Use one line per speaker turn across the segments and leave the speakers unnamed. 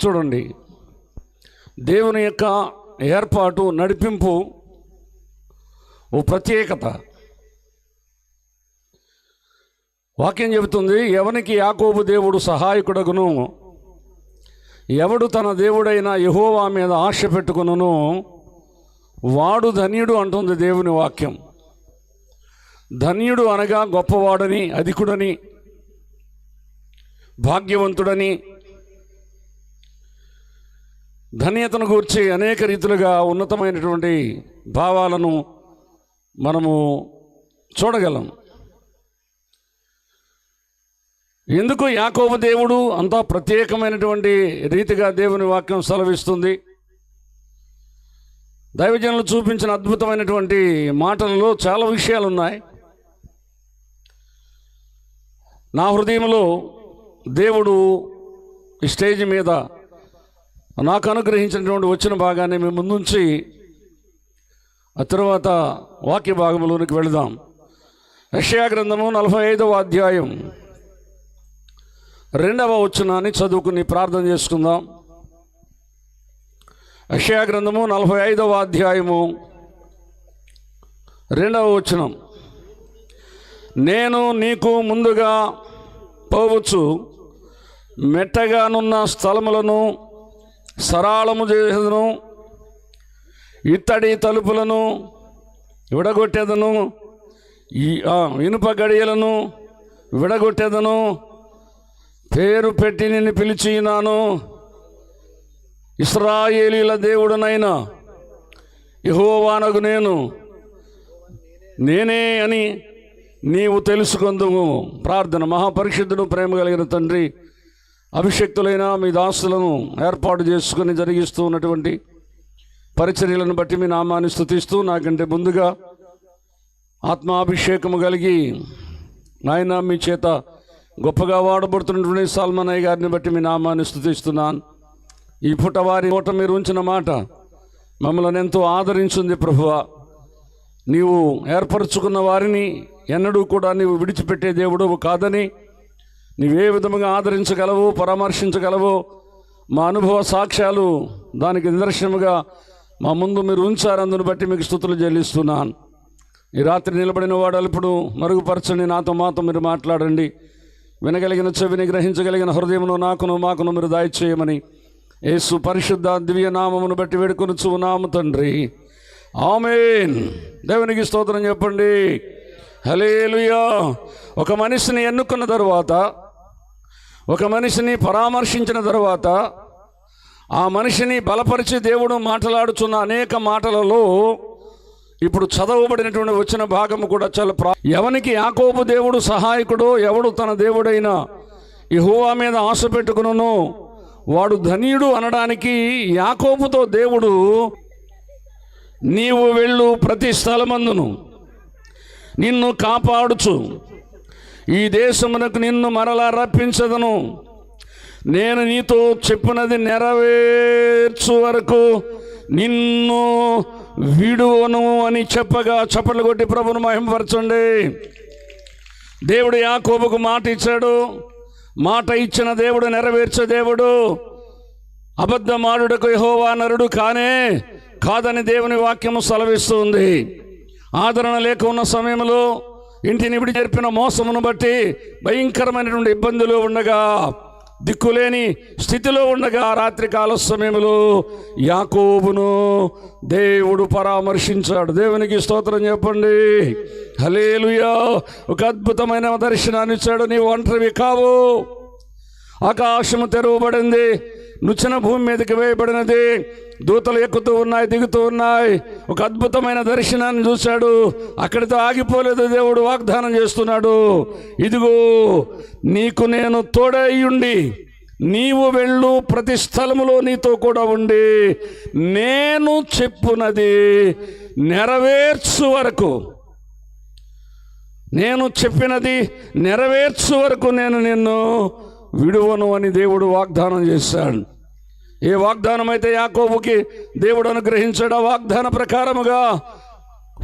చూడండి, దేవుని యొక్క ఏర్పాటు, నడిపింపు ఓ ప్రత్యేకత. వాక్యం చెబుతుంది, ఎవనికి యాకోబు దేవుడు సహాయకుడగును, ఎవడు తన దేవుడైన యెహోవా మీద ఆశ పెట్టుకును వాడు ధన్యుడు అంటుంది దేవుని వాక్యం. ధన్యుడు అనగా గొప్పవాడని, అధికుడని, భాగ్యవంతుడని, ధన్యతను గూర్చి అనేక రీతులుగా ఉన్నతమైనటువంటి భావాలను మనము చూడగలం. ఎందుకు యాకోబు దేవుడు అంతా ప్రత్యేకమైనటువంటి రీతిగా దేవుని వాక్యం సెలవిస్తుంది? దైవజనులు చూపించిన అద్భుతమైనటువంటి మాటలలో చాలా విషయాలు ఉన్నాయి. నా హృదయంలో దేవుడు ఈ స్టేజ్ మీద నాకు అనుగ్రహించినటువంటి వచ్చిన భాగాన్ని మేము ముందుంచి ఆ తర్వాత వాక్య భాగంలోనికి వెళదాం. యెషయా గ్రంథము 45వ అధ్యాయం 2వ వచనాన్ని చదువుకుని ప్రార్థన చేసుకుందాం. యెషయా గ్రంథము 45వ అధ్యాయము 2వ వచనం. నేను నీకు ముందుగా పోవచ్చు, మెట్టగానున్న స్థలములను సరాళము చేసేదను, ఇత్తడి తలుపులను విడగొట్టేదను, ఇనుప గడియలను విడగొట్టేదను, పేరు పెట్టి నిన్ను పిలిచినాను, ఇశ్రాయేలీల దేవుడునైన యెహోవానగు నేనే అని నీవు తెలుసుకొందుము. ప్రార్థన. మహాపరిశుద్ధుడు, ప్రేమ కలిగిన తండ్రి, అభిషక్తులైన మీ దాసులను ఏర్పాటు చేసుకుని జరిగిస్తూ ఉన్నటువంటి పరిచర్యలను బట్టి మీ నామాన్ని స్తుతిస్తూ, నాకంటే ముందుగా ఆత్మాభిషేకము కలిగి నాయన మీ చేత గొప్పగా వాడబడుతున్నటువంటి సల్మానయ్య గారిని బట్టి మీ నామాన్ని స్తుతిస్తున్నాను. ఈ పూట వారి నోట మీరు ఉంచిన మాట మమ్మల్ని ఎంతో ఆదరించింది ప్రభువా. నీవు ఏర్పరచుకున్న వారిని ఎన్నడూ కూడా నీవు విడిచిపెట్టే దేవుడు కాదని, నీవే విధముగా ఆదరించగలవు, పరామర్శించగలవు, మా అనుభవ సాక్ష్యాలు దానికి నిదర్శనముగా మా ముందు మీరు ఉంచారు. అందును బట్టి మీకు స్తుతులు చెల్లిస్తున్నాను. ఈ రాత్రి నిలబడిన వాడు ఇప్పుడు మరుగుపరచండి, నాతో మాతో మీరు మాట్లాడండి. వినగలిగిన చెవిని, గ్రహించగలిగిన హృదయమును నాకును మాకును మీరు దయచేయమని యేసు పరిశుద్ధ దివ్య నామమును బట్టి వేడుకొనుచున్నాము తండ్రి, ఆమేన్. దేవునికి స్తోత్రం చెప్పండి. హల్లెలూయా. ఒక మనిషిని ఎన్నుకున్న తరువాత, ఒక మనిషిని పరామర్శించిన తరువాత, ఆ మనిషిని బలపరిచి దేవుడు మాట్లాడుచున్న అనేక మాటలలో ఇప్పుడు చదవబడినటువంటి వచ్చిన భాగము కూడా చాలా ఎవనికి యాకోబు దేవుడు సహాయకుడో, ఎవడు తన దేవుడైన యెహోవా మీద ఆశ పెట్టుకును వాడు ధన్యుడు అనడానికి యాకోబుతో దేవుడు, నీవు వెళ్ళు ప్రతి స్థలమందును నిన్ను కాపాడుచు ఈ దేశమునకు నిన్ను మరలా రప్పించదను, నేను నీతో చెప్పినది నెరవేర్చు వరకు నిన్ను విడువను అని చెప్పగా చప్పట్లు కొట్టి ప్రభువును మహిమపరచండి. దేవుడు యాకోబుకు మాట ఇచ్చాడు. మాట ఇచ్చిన దేవుడు నెరవేర్చే దేవుడు. అబద్ధమాడుటకు యెహోవా నరుడు కాదని దేవుని వాక్యము సెలవిస్తుంది. ఆదరణ లేక ఉన్న సమయంలో, ఇంటిని విడి జరిపిన మోసమును బట్టి భయంకరమైనటువంటి ఇబ్బందులు ఉండగా, దిక్కులేని స్థితిలో ఉండగా, రాత్రికాల సమయంలో యాకోబును దేవుడు పరామర్శించాడు. దేవునికి స్తోత్రం చెప్పండి. హల్లెలూయా. ఒక అద్భుతమైన దర్శనాన్ని ఇచ్చాడు. నీవు ఒంటరివి కావు. ఆకాశము తెరవబడింది, నుచ్చిన భూమి మీదకి వేయబడినది, దూతలు ఎక్కుతూ ఉన్నాయి, దిగుతూ ఉన్నాయి. ఒక అద్భుతమైన దర్శనాన్ని చూశాడు. అక్కడితో ఆగిపోలేదు. దేవుడు వాగ్దానం చేస్తున్నాడు, ఇదిగో నీకు నేను తోడయ్యుండి నీవు వెళ్ళు ప్రతి స్థలములో నీతో కూడా ఉండి నేను చెప్పునది నెరవేర్చు వరకు, నేను చెప్పినది నెరవేర్చు వరకు నేను నిన్ను విడువను అని దేవుడు వాగ్దానం చేశాడు. ఏ వాగ్దానం అయితే యాకోబుకి దేవుడు అనుగ్రహించాడు, ఆ వాగ్దాన ప్రకారముగా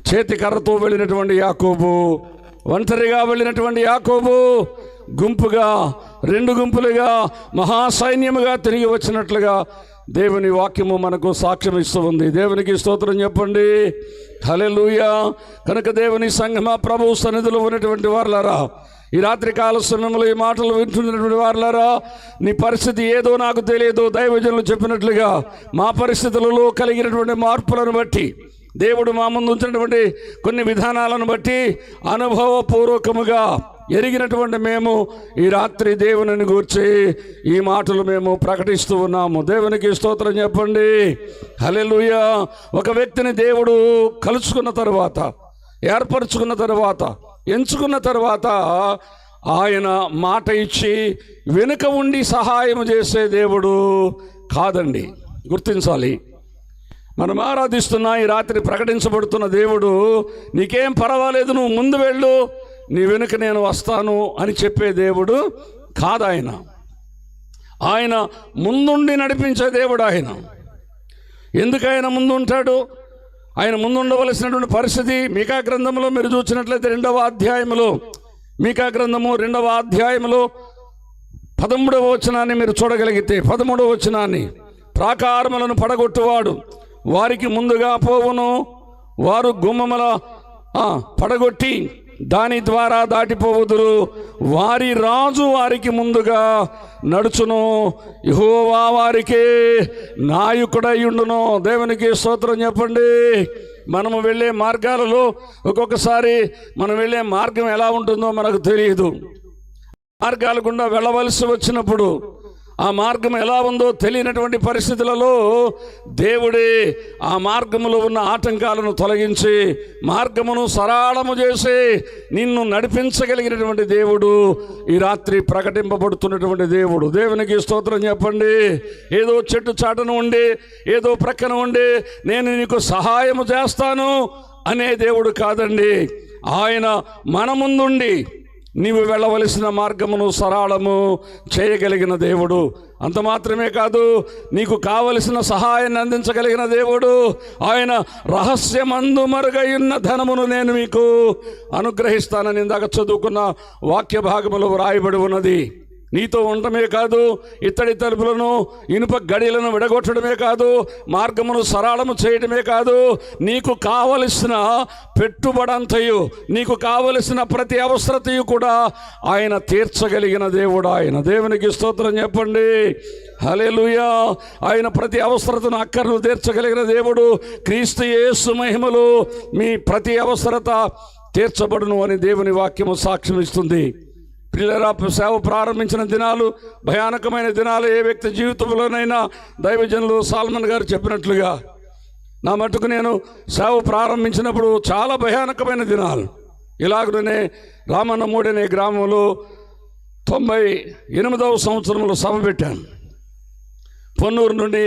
చేతి కర్రతో వెళ్ళినటువంటి యాకోబు, ఒంటరిగా వెళ్ళినటువంటి యాకోబు గుంపుగా, రెండు గుంపులుగా, మహాసైన్యముగా తిరిగి వచ్చినట్లుగా దేవుని వాక్యము మనకు సాక్ష్యం ఇస్తూ ఉంది. దేవునికి స్తోత్రం చెప్పండి. హల్లెలూయా. కనుక దేవుని సంఘమా, ప్రభు సన్నిధిలో ఉన్నటువంటి వారులారా, ఈ రాత్రి కాల సమయంలో ఈ మాటలు వింటున్నటువంటి వారులారా, నీ పరిస్థితి ఏదో నాకు తెలియదు. దైవజనులు చెప్పినట్లుగా మా పరిస్థితులలో కలిగినటువంటి మార్పులను బట్టి, దేవుడు మా ముందు ఉంచినటువంటి కొన్ని విధానాలను బట్టి అనుభవపూర్వకముగా ఎరిగినటువంటి మేము ఈ రాత్రి దేవునిని గూర్చి ఈ మాటలు మేము ప్రకటిస్తూ ఉన్నాము. దేవునికి స్తోత్రం చెప్పండి. హల్లెలూయా. ఒక వ్యక్తిని దేవుడు కలుసుకున్న తర్వాత, ఏర్పరచుకున్న తర్వాత, ఎంచుకున్న తర్వాత ఆయన మాట ఇచ్చి వెనుక ఉండి సహాయం చేసే దేవుడు కాదండి. గుర్తించాలి. మనం ఆరాధిస్తున్న ఈ రాత్రి ప్రకటించబడుతున్న దేవుడు నీకేం పర్వాలేదు, నువ్వు ముందు వెళ్ళు, నీ వెనుక నేను వస్తాను అని చెప్పే దేవుడు కాదు. ఆయన ముందుండి నడిపించే దేవుడు. ఎందుకు ఆయన ముందు ఉంటాడు? ఆయన ముందుండవలసినటువంటి పరిస్థితి మీకా గ్రంథంలో మీరు చూసినట్లయితే 2వ అధ్యాయములో, మీకా గ్రంథము 2వ అధ్యాయములో 13వ వచనాన్ని మీరు చూడగలిగితే, 13వ వచనాన్ని, ప్రాకారములను పడగొట్టువాడు వారికి ముందుగా పోవును, వారు గుమ్మముల పడగొట్టి దాని ద్వారా దాటిపోవుదురు, వారి రాజు వారికి ముందుగా నడుచును, యెహోవా వారికి నాయకుడయ్యుండును. దేవునికి స్తోత్రం చెప్పండి. మనము వెళ్ళే మార్గాలలో ఒక్కొక్కసారి మనం వెళ్ళే మార్గం ఎలా ఉంటుందో మనకు తెలియదు. మార్గాల గుండా వెళ్ళవలసి వచ్చినప్పుడు ఆ మార్గం ఎలా ఉందో తెలియనటువంటి పరిస్థితులలో దేవుడే ఆ మార్గములో ఉన్న ఆటంకాలను తొలగించి మార్గమును సరళము చేసి నిన్ను నడిపించగలిగినటువంటి దేవుడు ఈ రాత్రి ప్రకటింపబడుతున్నటువంటి దేవుడు. దేవునికి స్తోత్రం చెప్పండి. ఏదో చెట్టు చాటును ఉండి, ఏదో ప్రక్కన ఉండి నేను నీకు సహాయము చేస్తాను అనే దేవుడు కాదండి. ఆయన మన ముందుండి నీవు వెళ్ళవలసిన మార్గమును సరళము చేయగలిగిన దేవుడు. అంత మాత్రమే కాదు, నీకు కావలసిన సహాయాన్ని అందించగలిగిన దేవుడు. ఆయన రహస్యమందు మరుగైన ధనమును నేను మీకు అనుగ్రహిస్తానని ఇందాక చదువుకున్న వాక్య భాగములో వ్రాయబడి ఉన్నది. నీతో ఉండటమే కాదు, ఇత్తడి తలుపులను, ఇనుప గడియలను విడగొట్టడమే కాదు, మార్గమును సరళము చేయడమే కాదు, నీకు కావలసిన పెట్టుబడంతయు, నీకు కావలసిన ప్రతి అవసరతయు కూడా ఆయన తీర్చగలిగిన దేవుడు. దేవునికి స్తోత్రం చెప్పండి. హల్లెలూయా. ఆయన ప్రతి అవసరతను, అక్కర్ను తీర్చగలిగిన దేవుడు. క్రీస్తు యేసు మహిమలో మీ ప్రతి అవసరత తీర్చబడును అని దేవుని వాక్యము సాక్ష్యం ఇస్తుంది. పిల్లరా, సేవ ప్రారంభించిన దినాలు భయానకమైన దినాలు. ఏ వ్యక్తి జీవితంలోనైనా దైవజనులు సాల్మన్ గారు చెప్పినట్లుగా నా మటుకు నేను సేవ ప్రారంభించినప్పుడు చాలా భయానకమైన దినాలు. ఇలాగనే రామన్నమూడి అనే గ్రామంలో 98వ సంవత్సరంలో సభ పెట్టాను. పొన్నూరు నుండి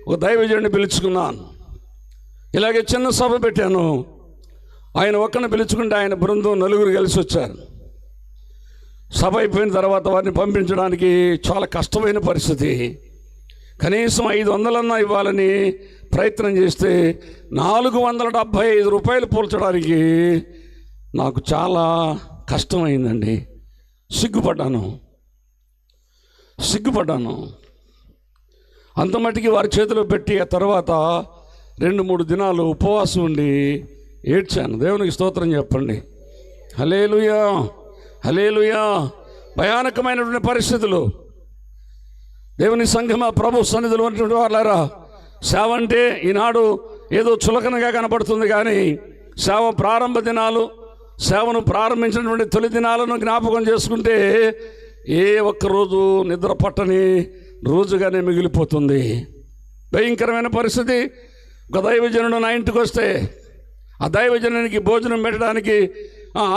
ఒక దైవజనుడిని పిలుచుకున్నాను. ఇలాగే చిన్న సభ పెట్టాను. ఆయన ఒక్కడిని పిలుచుకుంటే ఆయన బృందం 4 కలిసి వచ్చారు. సభ అయిపోయిన తర్వాత వారిని పంపించడానికి చాలా కష్టమైన పరిస్థితి. కనీసం 500 ఇవ్వాలని ప్రయత్నం చేస్తే 475 రూపాయలు పోల్చడానికి నాకు చాలా కష్టమైందండి. సిగ్గుపడ్డాను. అంత మట్టికి వారి చేతిలో పెట్టి ఆ తర్వాత 2-3 దినాలు ఉపవాసం ఉండి ఏడ్చాను. దేవునికి స్తోత్రం చెప్పండి. హల్లెలూయా. హల్లెలూయా. భయానకమైనటువంటి పరిస్థితులు. దేవుని సంఘమా, ప్రభు సన్నిధిలో ఉన్నటువంటి వాళ్ళారా, సేవ అంటే ఈనాడు ఏదో చులకనగా కనపడుతుంది. కానీ సేవ ప్రారంభ దినాలు, సేవను ప్రారంభించినటువంటి తొలి దినాలను జ్ఞాపకం చేసుకుంటే ఏ ఒక్కరోజు నిద్ర పట్టని రోజుగానే మిగిలిపోతుంది. భయంకరమైన పరిస్థితి. ఒక దైవజనుడు నా ఇంటికి వస్తే ఆ దైవజనునికి భోజనం పెట్టడానికి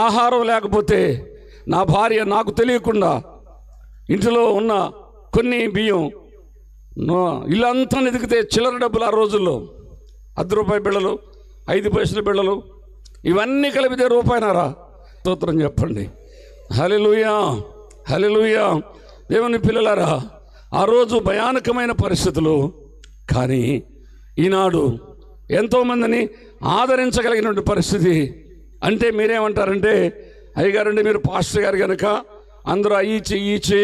ఆహారం లేకపోతే నా భార్య నాకు తెలియకుండా ఇంటిలో ఉన్న కొన్ని బియ్యం ఇల్లంతా ఎదిగితే చిల్లర డబ్బులు, ఆ రోజుల్లో 10 రూపాయ బిళ్ళలు, 5 పైసల బిళ్ళలు, ఇవన్నీ కలిపితే రూపాయినారా. స్తోత్రం చెప్పండి. హల్లెలూయా. హల్లెలూయా. దేవుని పిల్లలారా, ఆ రోజు భయానకమైన పరిస్థితులు. కానీ ఈనాడు ఎంతోమందిని ఆదరించగలిగినటువంటి పరిస్థితి. అంటే మీరేమంటారంటే, అయ్యగారండి మీరు పాస్టర్ గారు కనుక అందరూ ఈచి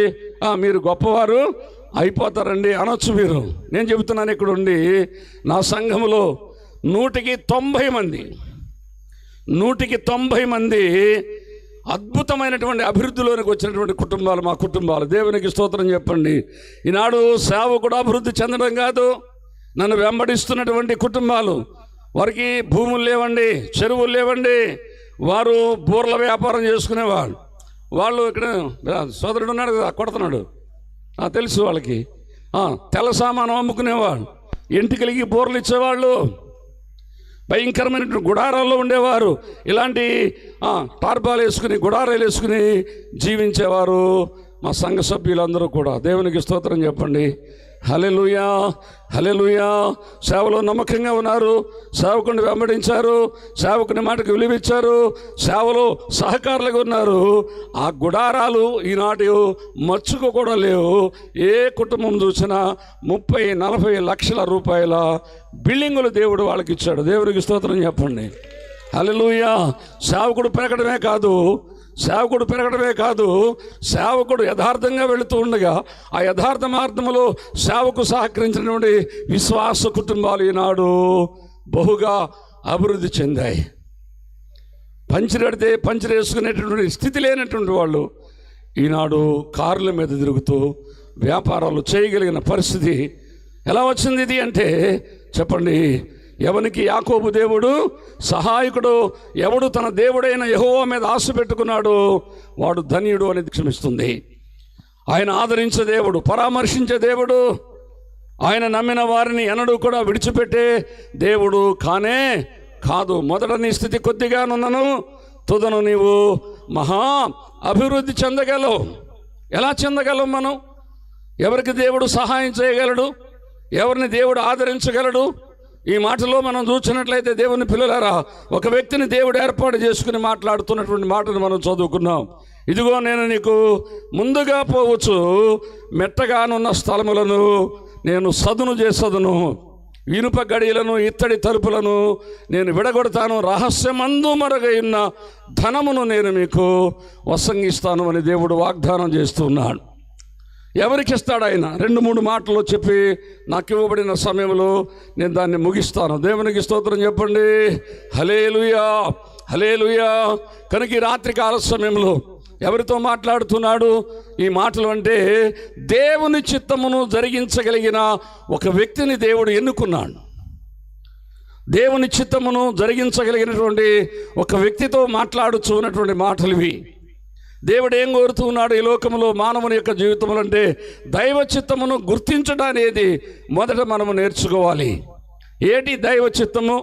మీరు గొప్పవారు అయిపోతారండి అనొచ్చు మీరు. నేను చెబుతున్నాను ఇక్కడ ఉండి, నా సంఘములో 190 మంది అద్భుతమైనటువంటి అభివృద్ధిలోనికి వచ్చినటువంటి కుటుంబాలు మా కుటుంబాలు. దేవునికి స్తోత్రం చెప్పండి. ఈనాడు సేవకుడు అభివృద్ధి చెందడం కాదు, నన్ను వెంబడిస్తున్నటువంటి కుటుంబాలు. వారికి భూములు లేవండి, చెరువులు లేవండి, వారు బూర్ల వ్యాపారం చేసుకునేవాళ్ళు. వాళ్ళు ఇక్కడ సోదరుడు ఉన్నాడు కదా, కొడుతున్నాడు, తెలుసు వాళ్ళకి. తెల్ల సామాను అమ్ముకునేవాళ్ళు, ఎంటికలిగి బూరలు ఇచ్చేవాళ్ళు, భయంకరమైన గుడారాల్లో ఉండేవారు. ఇలాంటి టార్పాలు వేసుకుని గుడారాలు వేసుకుని జీవించేవారు మా సంఘ సభ్యులందరూ కూడా. దేవునికి స్తోత్రం చెప్పండి. హల్లెలూయా, హల్లెలూయా. సేవలో నమ్మకంగా ఉన్నారు, సేవకుని వెంబడించారు, సేవకుని మాటకు విలువిచ్చారు, సేవలో సహకారులుగా ఉన్నారు. ఆ గుడారాలు ఈనాటి మచ్చుకు కూడా లేవు. ఏ కుటుంబం చూసినా 30-40 లక్షల రూపాయల బిల్డింగులు దేవుడు వాళ్ళకి ఇచ్చాడు. దేవునికి స్తోత్రం చెప్పండి. హల్లెలూయా. సేవకుడు పెరగడమే కాదు, సేవకుడు యథార్థంగా వెళుతూ ఉండగా ఆ యథార్థ మార్గంలో సేవకు సహకరించినటువంటి విశ్వాస కుటుంబాలు ఈనాడు బహుగా అభివృద్ధి చెందాయి. పంచిరెడితే పంచిరేసుకునేటటువంటి స్థితి లేనటువంటి వాళ్ళు ఈనాడు కార్ల మీద తిరుగుతూ వ్యాపారాలు చేయగలిగిన పరిస్థితి ఎలా వచ్చింది ఇది అంటే చెప్పండి. ఎవనికి యాకోబు దేవుడు సహాయకుడు, ఎవడు తన దేవుడైన యెహోవా మీద ఆశ పెట్టుకున్నాడు వాడు ధన్యుడు అని క్షమిస్తుంది. ఆయన ఆదరించే దేవుడు, పరామర్శించే దేవుడు, ఆయన నమ్మిన వారిని ఎన్నడూ కూడా విడిచిపెట్టే దేవుడు కానే కాదు. మొదట నీ స్థితి కొద్దిగానున్నను, తుదను నీవు మహా అభివృద్ధి చెందగలవు. ఎలా చెందగలం మనం? ఎవరికి దేవుడు సహాయం చేయగలడు, ఎవరిని దేవుడు ఆదరించగలడు? ఈ మాటలో మనం చూసినట్లయితే దేవుని పిల్లలారా, ఒక వ్యక్తిని దేవుడు ఏర్పాటు చేసుకుని మాట్లాడుతున్నటువంటి మాటను మనం చదువుకున్నాం. ఇదిగో నేను నీకు ముందుగా పోవచ్చు, మెట్టగానున్న స్థలములను నేను సదును చేసదును, ఇనుప గడియలను ఇత్తడి తలుపులను నేను విడగొడతాను, రహస్యమందు మరుగైన ధనమును నేను మీకు వసంగిస్తాను అని దేవుడు వాగ్దానం చేస్తున్నాడు. ఎవరికి ఇస్తాడు ఆయన? 2-3 మాటలు చెప్పి నాకు ఇవ్వబడిన సమయంలో నేను దాన్ని ముగిస్తాను. దేవునికి స్తోత్రం చెప్పండి. హల్లెలూయా, హల్లెలూయా. కనుక ఈ రాత్రికాల సమయంలో ఎవరితో మాట్లాడుతున్నాడు ఈ మాటలు అంటే, దేవుని చిత్తమును జరిగించగలిగిన ఒక వ్యక్తిని దేవుడు ఎన్నుకున్నాడు. దేవుని చిత్తమును జరిగించగలిగినటువంటి ఒక వ్యక్తితో మాట్లాడుచు ఉన్నటువంటి మాటలు ఇవి. దేవుడు ఏం కోరుతూ ఉన్నాడు ఈ లోకంలో మానవుని యొక్క జీవితంలో అంటే, దైవ చిత్తమును గుర్తించడం అనేది మొదట మనము నేర్చుకోవాలి. ఏంటి దైవ చిత్తము,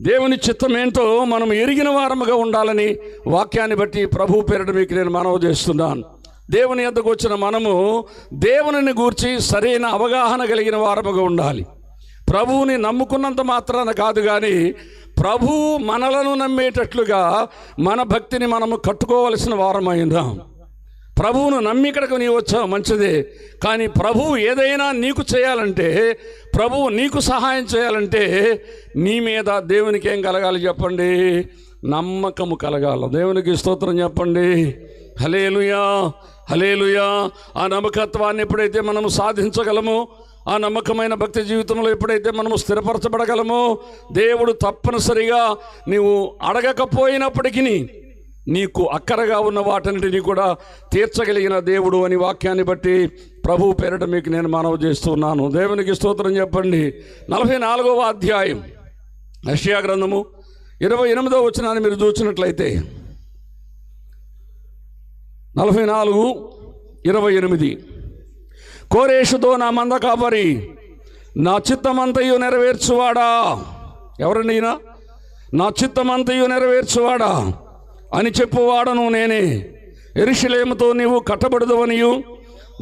దేవుని చిత్తం ఏంటో మనం ఎరిగిన వారముగా ఉండాలని వాక్యాన్ని బట్టి ప్రభు పేరిట మీకు నేను మనవి చేస్తున్నాను. దేవుని యొద్దకు వచ్చిన మనము దేవునిని గూర్చి సరైన అవగాహన కలిగిన వారముగా ఉండాలి. ప్రభువుని నమ్ముకున్నంత మాత్రాన కాదు, కానీ ప్రభువు మనలను నమ్మేటట్లుగా మన భక్తిని మనము కట్టుకోవలసిన వారమైందాం. ప్రభువును నమ్మి ఇక్కడికి నీవు వచ్చావు మంచిదే, కానీ ప్రభువు ఏదైనా నీకు చేయాలంటే, ప్రభువు నీకు సహాయం చేయాలంటే నీ మీద దేవునికి ఏం కలగాలి చెప్పండి? నమ్మకము కలగాలి. దేవునికి స్తోత్రం చెప్పండి. హల్లెలూయా, హల్లెలూయా. ఆ నమ్మకత్వాన్ని ఎప్పుడైతే మనము సాధించగలమో, ఆ నమ్మకమైన భక్తి జీవితంలో ఎప్పుడైతే మనము స్థిరపరచబడగలమో, దేవుడు తప్పనిసరిగా నీవు అడగకపోయినప్పటికీ నీకు అక్కరగా ఉన్న వాటన్నిటినీ కూడా తీర్చగలిగిన దేవుడు అని వాక్యాన్ని బట్టి ప్రభు పేరిట మీకు నేను మనవి చేస్తున్నాను. దేవునికి స్తోత్రం చెప్పండి. 44వ అధ్యాయం యెషయా గ్రంథము 28వ వచనాన్ని మీరు చూసినట్లయితే, 44:28, కోరేషుతో నా మంద కాపరి, నా చిత్తమంతయు నెరవేర్చువాడా. ఎవరండి ఈయన? నా చిత్తమంతయు నెరవేర్చువాడా అని చెప్పువాడను నేనే. యెరూషలేముతో నీవు కట్టబడదువనియు,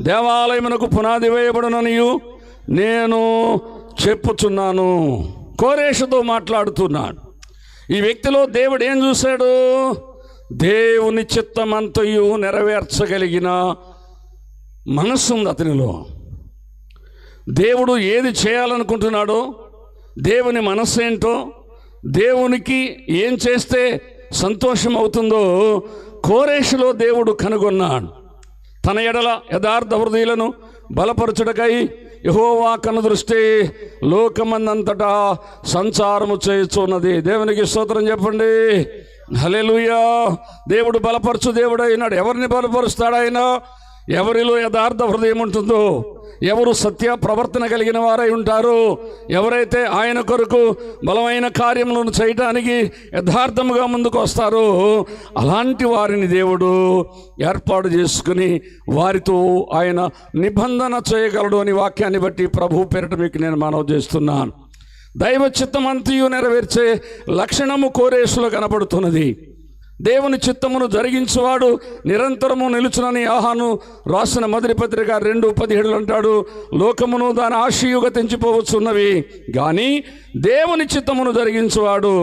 దేవాలయమునకు పునాది వేయబడుననియు నేను చెప్పుచున్నాను. కోరేషుతో మాట్లాడుతున్నాడు. ఈ వ్యక్తిలో దేవుడు ఏం చూశాడు? దేవుని చిత్తమంతయు నెరవేర్చగలిగిన మనస్సు ఉంది అతనిలో. దేవుడు ఏది చేయాలనుకుంటున్నాడో, దేవుని మనస్సు ఏంటో, దేవునికి ఏం చేస్తే సంతోషం అవుతుందో కోరేషులో దేవుడు కనుగొన్నాడు. తన ఎడల యథార్థ హృదయులను బలపరచుటకై యెహోవా కనుదృష్టి లోకమందంతటా సంచారము చేయుచున్నది. దేవునికి స్తోత్రం చెప్పండి. హల్లెలూయా. దేవుడు బలపరచు దేవుడు అయినాడు. ఎవరిని బలపరుస్తాడు ఆయన? ఎవరిలో యథార్థ హృదయం ఉంటుందో, ఎవరు సత్య ప్రవర్తన కలిగిన వారై ఉంటారో, ఎవరైతే ఆయన కొరకు బలమైన కార్యములను చేయటానికి యథార్థముగా ముందుకు వస్తారో అలాంటి వారిని దేవుడు ఏర్పాటు చేసుకుని వారితో ఆయన నిబంధన చేయగలడు అని వాక్యాన్ని బట్టి ప్రభు పేరిట మీకు నేను మనవి చేస్తున్నాను. దైవ చిత్తమంతయు నెరవేర్చే లక్షణము కోరేషులో కనబడుతున్నది. దేవుని చిత్తమును జరిగించువాడు నిరంతరము నిలుచునని యోహాను రాసిన మొదటి పత్రిక 2:17 అంటాడు. లోకమును దాని ఆశయు గతించిపోవచ్చున్నవి, కానీ దేవుని చిత్తమును జరిగించువాడు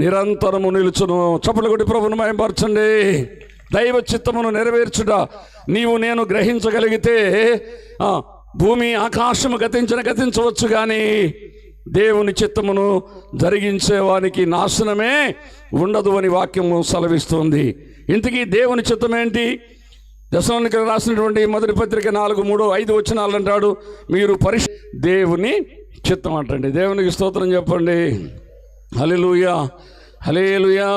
నిరంతరము నిలుచును. చప్పట్లు కొట్టి ప్రభువును మహిమపరచండి. దైవ చిత్తమును నెరవేర్చుట నీవు నేను గ్రహించగలిగితే భూమి ఆకాశము గతించవచ్చు, కానీ దేవుని చిత్తమును జరిగించేవానికి నాశనమే ఉండదు అని వాక్యము సెలవిస్తుంది. ఇంతకీ దేవుని చిత్తం ఏంటి? దశలోనికలకు రాసినటువంటి మొదటి పత్రిక 4:3-5 వచనాలు అంటాడు, మీరు దేవుని చిత్తం అంటండి. దేవునికి స్తోత్రం చెప్పండి. హల్లెలూయా, హల్లెలూయా.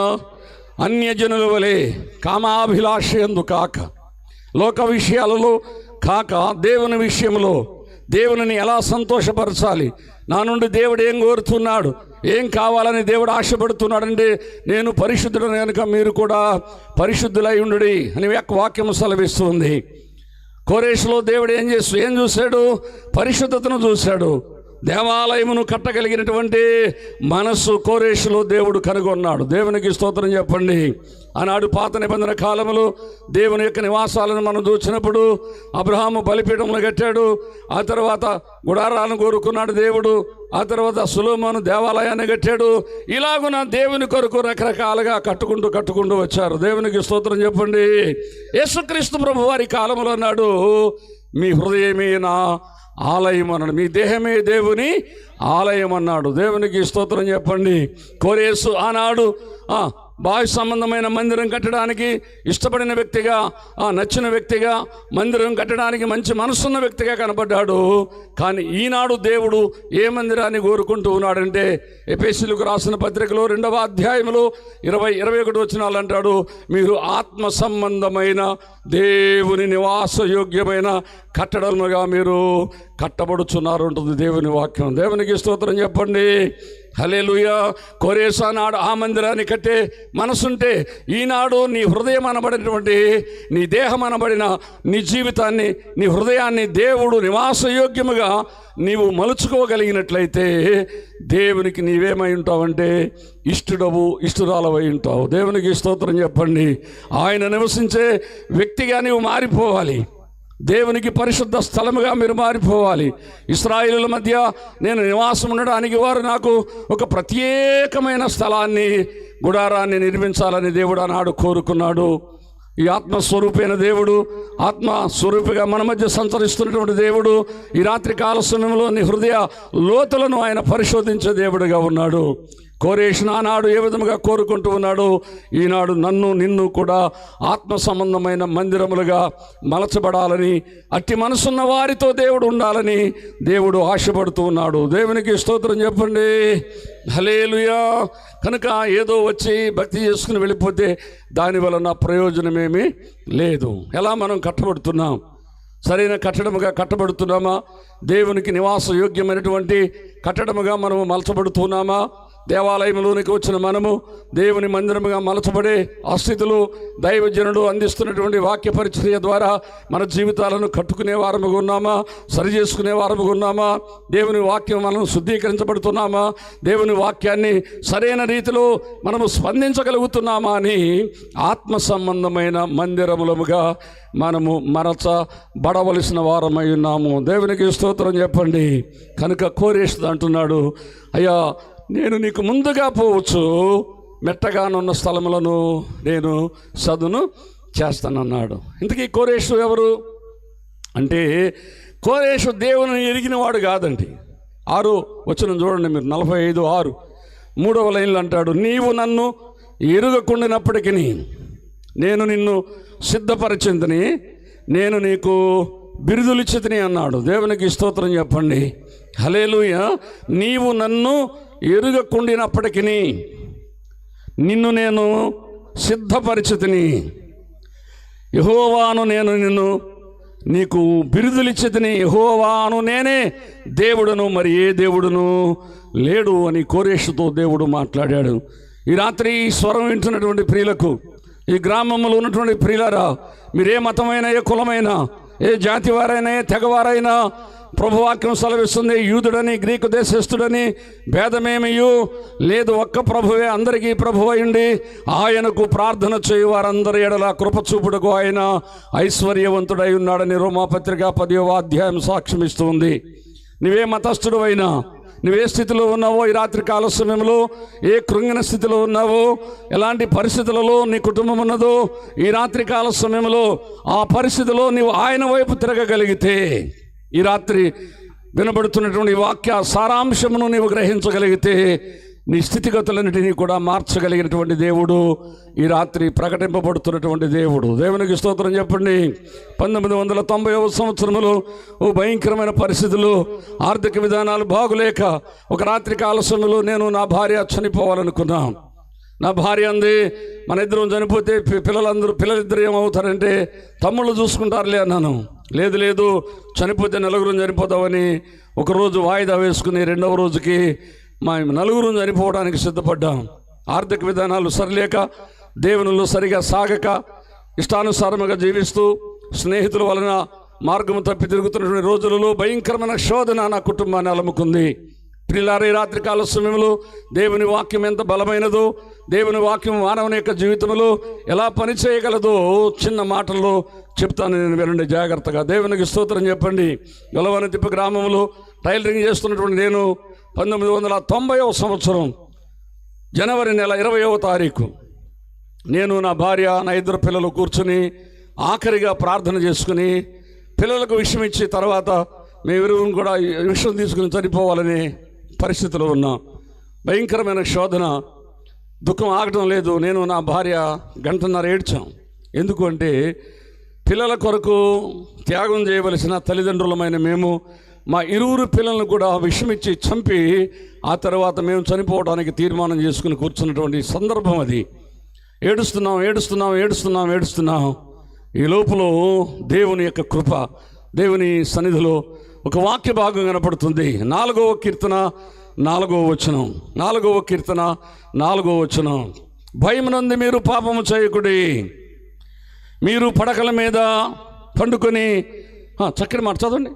అన్యజనుల వలె కామాభిలాషయందు కాక, లోక విషయాలలో కాక, దేవుని విషయంలో దేవుని ఎలా సంతోషపరచాలి, నా నుండి దేవుడు ఏం కోరుతున్నాడు, ఏం కావాలని దేవుడు ఆశపడుతున్నాడంటే నేను పరిశుద్ధుడు కనుక మీరు కూడా పరిశుద్ధులై ఉండుడి అని వాక్యం సెలవిస్తుంది. కోరేషులో దేవుడు ఏం చూశాడు? పరిశుద్ధతను చూశాడు. దేవాలయమును కట్టగలిగినటువంటి మనస్సు కోరేషులో దేవుడు కనుగొన్నాడు. దేవునికి స్తోత్రం చెప్పండి. ఆనాడు పాత నిబంధన కాలంలో దేవుని యొక్క నివాసాలను మనం చూసినప్పుడు అబ్రహాము బలిపీఠములు కట్టాడు, ఆ తర్వాత గుడారాలను కోరుకున్నాడు దేవుడు, ఆ తర్వాత సొలొమోను దేవాలయాన్ని కట్టాడు. ఇలాగున దేవుని కొరకు రకరకాలుగా కట్టుకుంటూ వచ్చారు. దేవునికి స్తోత్రం చెప్పండి. యేసుక్రీస్తు ప్రభు వారి కాలంలో అన్నాడు, మీ హృదయమే నా ఆలయం అన్నాడు, మీ దేహమే దేవుని ఆలయం అన్నాడు. దేవునికి స్తోత్రం చెప్పండి. కోరేసు ఆనాడు బాహ్య సంబంధమైన మందిరం కట్టడానికి ఇష్టపడిన వ్యక్తిగా, నచ్చిన వ్యక్తిగా, మందిరం కట్టడానికి మంచి మనసున్న వ్యక్తిగా కనబడ్డాడు. కానీ ఈనాడు దేవుడు ఏ మందిరాన్ని కోరుకుంటూ ఉన్నాడంటే ఎఫెసీయులకు రాసిన పత్రికలో 2వ అధ్యాయంలో 20-21 వచనాలు అంటాడు, మీరు ఆత్మ సంబంధమైన దేవుని నివాసయోగ్యమైన కట్టడముగా మీరు కట్టబడుచున్నారు ఉంటుంది దేవుని వాక్యం. దేవునికి స్తోత్రం చెప్పండి. హల్లెలూయా. కోరేసు నాడు ఆ మందిరాన్ని కట్టే మనసుంటే ఈనాడు నీ హృదయం అనబడినటువంటి, నీ దేహం అనబడిన నీ జీవితాన్ని, నీ హృదయాన్ని దేవుడు నివాసయోగ్యముగా నీవు మలుచుకోగలిగినట్లయితే దేవునికి నీవేమై ఉంటావంటే ఇష్టురాలవై ఉంటావు. దేవునికి స్తోత్రం చెప్పండి. ఆయన నివసించే వ్యక్తిగా నీవు మారిపోవాలి. దేవునికి పరిశుద్ధ స్థలముగా మీరు మారిపోవాలి. ఇశ్రాయేలుల మధ్య నేను నివాసం ఉండడానికి వారు నాకు ఒక ప్రత్యేకమైన స్థలాన్ని, గుడారాన్ని నిర్మించాలని దేవుడు ఆనాడు కోరుకున్నాడు. ఈ ఆత్మస్వరూపైన దేవుడు, ఆత్మస్వరూపిగా మన మధ్య సంచరిస్తున్నటువంటి దేవుడు ఈ రాత్రి కాల సమయంలో నీ హృదయ లోతులను ఆయన పరిశోధించే దేవుడుగా ఉన్నాడు. కోరేషు నానాడు ఏ విధముగా కోరుకుంటూ ఉన్నాడు, ఈనాడు నిన్ను కూడా ఆత్మ సంబంధమైన మందిరములుగా మలచబడాలని, అట్టి మనసున్న వారితో దేవుడు ఉండాలని దేవుడు ఆశపడుతూ ఉన్నాడు. దేవునికి స్తోత్రం చెప్పండి. హల్లెలూయా. కనుక ఏదో వచ్చి భక్తి చేసుకుని వెళ్ళిపోతే దాని వలన ప్రయోజనమేమీ లేదు. ఎలా మనం కట్టబడుతున్నాం? సరైన కట్టడముగా కట్టబడుతున్నామా? దేవునికి నివాస యోగ్యమైనటువంటి కట్టడముగా మనము మలచబడుతున్నామా? దేవాలయంలోనికి వచ్చిన మనము దేవుని మందిరముగా మలచబడే ఆ స్థితిలో దైవజనుడు అందిస్తున్నటువంటి వాక్య పరిచర్య ద్వారా మన జీవితాలను కట్టుకునే వారముగా ఉన్నామా? సరి చేసుకునే వారముగా ఉన్నామా? దేవుని వాక్యం మనం శుద్ధీకరించబడుతున్నామా? దేవుని వాక్యాన్ని సరైన రీతిలో మనము స్పందించగలుగుతున్నామా అని ఆత్మ సంబంధమైన మందిరములముగా మనము మరచబడవలసిన వారమై ఉన్నాము. దేవునికి స్తోత్రం చెప్పండి. కనుక కోరేషు అంటున్నాడు, అయ్యా నేను నీకు ముందుగా పోవచ్చు, మెట్టగానున్న స్థలములను నేను సదును చేస్తానన్నాడు. ఇంతకీ కోరేషు ఎవరు అంటే, కోరేషు దేవుని ఎరిగినవాడు కాదండి. 6వ వచనం చూడండి మీరు, 45:6 3వ లైన్లో అంటాడు, నీవు నన్ను ఎరుగకుండినప్పటికీ నేను నిన్ను సిద్ధపరిచిందని నేను నీకు బిరుదులిచ్చితిని అన్నాడు. దేవునికి స్తోత్రం చెప్పండి. హల్లెలూయా. నీవు నన్ను ఎరుగకుండినప్పటికీ నిన్ను నేను సిద్ధపరిచితిని. యెహోవాను నేను నీకు బిరుదులిచ్చితిని. యెహోవాను నేనే దేవుడును, మరి ఏ దేవుడును లేడు అని కోరేషుతో దేవుడు మాట్లాడాడు. ఈ రాత్రి ఈ స్వరం వింటున్నటువంటి ప్రియులకు, ఈ గ్రామంలో ఉన్నటువంటి ప్రియులారా, మీరే మతమైనా, ఏ కులమైనా, ఏ జాతి వారైనా, ఏ తెగవారైనా, ప్రభువాక్యం సెలవిస్తుంది, యూదుడని గ్రీకు దేశస్థుడని భేదమేమయ్యూ లేదు, ఒక్క ప్రభువే అందరికీ ప్రభువు అయ్యుండి ఆయనకు ప్రార్థన చేయు వారందరి ఎడల కృపచూపుడుకు ఆయన ఐశ్వర్యవంతుడై ఉన్నాడని రోమాపత్రిక 10వ అధ్యాయం సాక్ష్యమిస్తూ ఉంది. నువ్వే మతస్థుడు అయినా, నువ్వే స్థితిలో ఉన్నావో, ఈ రాత్రి కాల సమయంలో ఏ కృంగిన స్థితిలో ఉన్నావో, ఎలాంటి పరిస్థితులలో నీ కుటుంబం ఉన్నదో, ఈ రాత్రి కాల సమయంలో ఆ పరిస్థితిలో నీవు ఆయన వైపు తిరగగలిగితే, ఈ రాత్రి వినబడుతున్నటువంటి వాక్య సారాంశమును నీవు గ్రహించగలిగితే నీ స్థితిగతులన్నిటినీ కూడా మార్చగలిగినటువంటి దేవుడు ఈ రాత్రి ప్రకటింపబడుతున్నటువంటి దేవుడు. దేవునికి స్తోత్రం చెప్పండి. 1990వ సంవత్సరంలో ఓ భయంకరమైన పరిస్థితులు, ఆర్థిక విధానాలు బాగులేక ఒక రాత్రి కాల సమయంలో నేను నా భార్య చనిపోవాలనుకున్నా. నా భార్య అంది, మన ఇద్దరం చనిపోతే పిల్లలిద్దరు ఏమవుతారంటే తమ్ముళ్ళు చూసుకుంటారులే అన్నాను. లేదు చనిపోతే నలుగురు చనిపోతామని ఒకరోజు వాయిదా వేసుకుని రెండవ రోజుకి మా నలుగురు చనిపోవడానికి సిద్ధపడ్డాం. ఆర్థిక విధానాలు సరిలేక, దేవునిలో సరిగా సాగక, ఇష్టానుసారముగా జీవిస్తూ స్నేహితుల వలన మార్గము తప్పి తిరుగుతున్నటువంటి రోజులలో భయంకరమైన శోధన నా కుటుంబాన్ని అలముకుంది. ప్రియులారా, రాత్రి కాల సమయంలో దేవుని వాక్యం ఎంత బలమైనదో, దేవుని వాక్యం మానవుని యొక్క జీవితంలో ఎలా పనిచేయగలదో చిన్న మాటల్లో చెప్తాను, నేను వినండి జాగ్రత్తగా. దేవునికి స్తోత్రం చెప్పండి. గొలవనతిప్ప గ్రామంలో టైలరింగ్ చేస్తున్నటువంటి నేను 1990వ సంవత్సరం జనవరి నెల 20వ తారీఖు నేను, నా భార్య, నా ఇద్దరు పిల్లలు కూర్చుని ఆఖరిగా ప్రార్థన చేసుకుని పిల్లలకు విషయం ఇచ్చి తర్వాత మేమిరువురు కూడా విషయం తీసుకుని చనిపోవాలనే పరిస్థితిలో ఉన్నాం. భయంకరమైన శోధన, దుఃఖం ఆగటం లేదు. నేను, నా భార్య గంటన్నర ఏడ్చాం. ఎందుకు అంటే పిల్లల కొరకు త్యాగం చేయవలసిన తల్లిదండ్రులమైన మేము మా ఇరువురు పిల్లలను కూడా విషమిచ్చి చంపి ఆ తర్వాత మేము చనిపోవడానికి తీర్మానం చేసుకుని కూర్చున్నటువంటి సందర్భం అది. ఏడుస్తున్నాం. ఈ లోపల దేవుని యొక్క కృప, దేవుని సన్నిధిలో ఒక వాక్య భాగం కనపడుతుంది. 4వ కీర్తన 4వ వచనం. భయమునందు మీరు పాపము చేయకుడి, మీరు పడకల మీద పండుకొని, చక్కటి మాట చదవండి.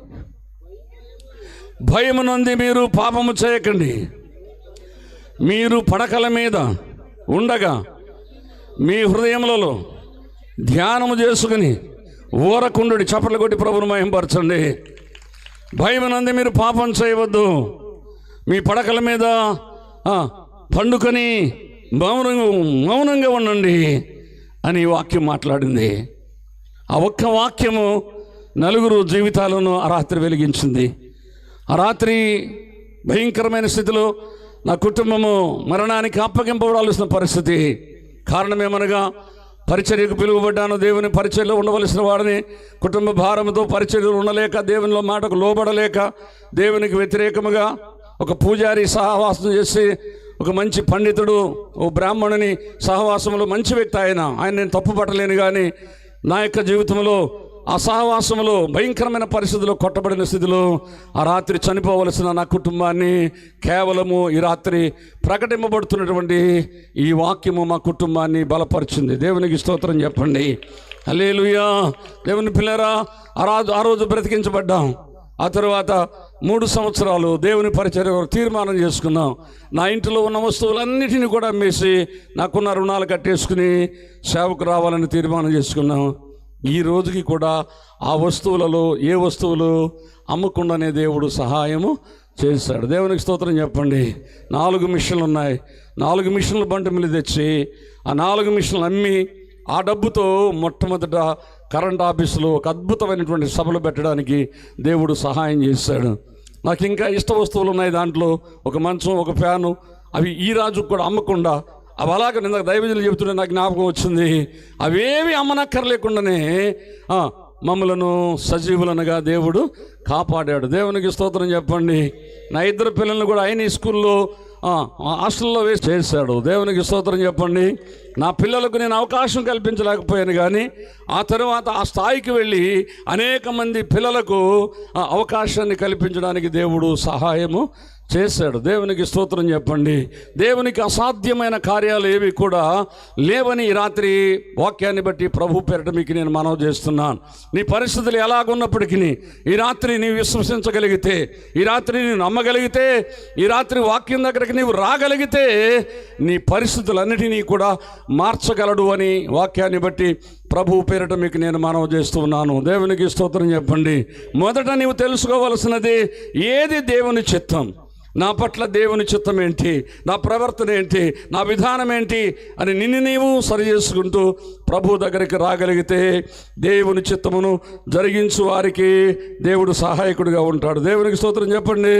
భయమునందు మీరు పాపము చేయకండి, మీరు పడకల మీద ఉండగా మీ హృదయములలో ధ్యానము చేసుకుని ఊరకుండుడి. చప్పట్లు కొట్టి ప్రభువును మహిమపరచండి. భయమునందు మీరు పాపం చేయవద్దు, మీ పడకల మీద పండుకొని మౌనంగా ఉండండి అని వాక్యం మాట్లాడింది. ఆ ఒక్క వాక్యము నలుగురు జీవితాలను ఆ రాత్రి వెలిగించింది. ఆ రాత్రి భయంకరమైన స్థితిలో నా కుటుంబము మరణానికి అప్పగింపబడాల్సిన పరిస్థితి. కారణమేమనగా పరిచర్యకు పిలువబడ్డాను, దేవుని పరిచర్యలో ఉండవలసిన వాడిని. కుటుంబ భారంతో పరిచర్యలు ఉండలేక, దేవునిలో మాటకు లోబడలేక, దేవునికి వ్యతిరేకముగా ఒక పూజారి సహవాసం చేసి, ఒక మంచి పండితుడు, ఓ బ్రాహ్మణుని సహవాసంలో మంచి వ్యక్తి ఆయన నేను తప్పు పట్టలేను. కానీ నా యొక్క జీవితంలో ఆ సహవాసంలో భయంకరమైన పరిస్థితుల్లో కొట్టబడిన స్థితిలో ఆ రాత్రి చనిపోవలసిన నా కుటుంబాన్ని కేవలము ఈ రాత్రి ప్రకటింపబడుతున్నటువంటి ఈ వాక్యము మా కుటుంబాన్ని బలపరిచింది. దేవునికి స్తోత్రం చెప్పండి. హల్లెలూయా. దేవుని పిల్లరా, ఆ రోజు బ్రతికించబడ్డాం. ఆ తర్వాత 3 సంవత్సరాలు దేవుని పరిచర్య తీర్మానం చేసుకున్నాం. నా ఇంటిలో ఉన్న వస్తువులన్నిటినీ కూడా అమ్మేసి నాకున్న రుణాలు కట్టేసుకుని సేవకు రావాలని తీర్మానం చేసుకున్నాం. ఈ రోజుకి కూడా ఆ వస్తువులలో ఏ వస్తువులు అమ్మకుండానే దేవుడు సహాయము చేశాడు. దేవునికి స్తోత్రం చెప్పండి. 4 మిషన్లు ఉన్నాయి. 4 మిషన్లు బండి మీద తెచ్చి ఆ 4 మిషన్లు అమ్మి ఆ డబ్బుతో మొట్టమొదట కరెంట్ ఆఫీసులో ఒక అద్భుతమైనటువంటి సభలు పెట్టడానికి దేవుడు సహాయం చేశాడు. నాకు ఇంకా ఇష్ట వస్తువులు ఉన్నాయి. దాంట్లో ఒక మంచం, ఒక ఫ్యాను, అవి ఈ రాజుకు కూడా అమ్మకుండా, అవి అలాగే నిన్న దైవజనులు చెబుతుంటే నాకు జ్ఞాపకం వచ్చింది. అవేవి అమ్మనక్కర్లేకుండానే మమ్మలను సజీవులనుగా దేవుడు కాపాడాడు. దేవునికి స్తోత్రం చెప్పండి. నా ఇద్దరు పిల్లల్ని కూడా ఆయన స్కూల్లో హాస్టల్లో వేసి చేశాడు. దేవునికి స్తోత్రం చెప్పండి. నా పిల్లలకు నేను అవకాశం కల్పించలేకపోయాను, కానీ ఆ తర్వాత ఆ స్థాయికి వెళ్ళి అనేక మంది పిల్లలకు అవకాశాన్ని కల్పించడానికి దేవుడు సహాయము చేశాడు. దేవునికి స్తోత్రం చెప్పండి. దేవునికి అసాధ్యమైన కార్యాలు ఏవి కూడా లేవని ఈ రాత్రి వాక్యాన్ని బట్టి ప్రభు పేరిట మీకు నేను మనవి చేస్తున్నాను. నీ పరిస్థితులు ఎలాగున్నప్పటికీ ఈ రాత్రి నీవు విశ్వసించగలిగితే, ఈ రాత్రి నీవు నమ్మగలిగితే, ఈ రాత్రి వాక్యం దగ్గరికి నీవు రాగలిగితే నీ పరిస్థితులన్నిటినీ కూడా మార్చగలడు అని వాక్యాన్ని బట్టి ప్రభు పేరిట మీకు నేను మనవి చేస్తున్నాను. దేవునికి స్తోత్రం చెప్పండి. మొదట నీవు తెలుసుకోవలసినది ఏది దేవుని చిత్తం, నా పట్ల దేవుని చిత్తం ఏంటి, నా ప్రవర్తన ఏంటి, నా విధానం ఏంటి అని నిన్ను నీవు సరి చేసుకుంటూ ప్రభు దగ్గరికి రాగలిగితే దేవుని చిత్తమును జరిగించు వారికి దేవుడు సహాయకుడిగా ఉంటాడు. దేవునికి స్తోత్రం చెప్పండి.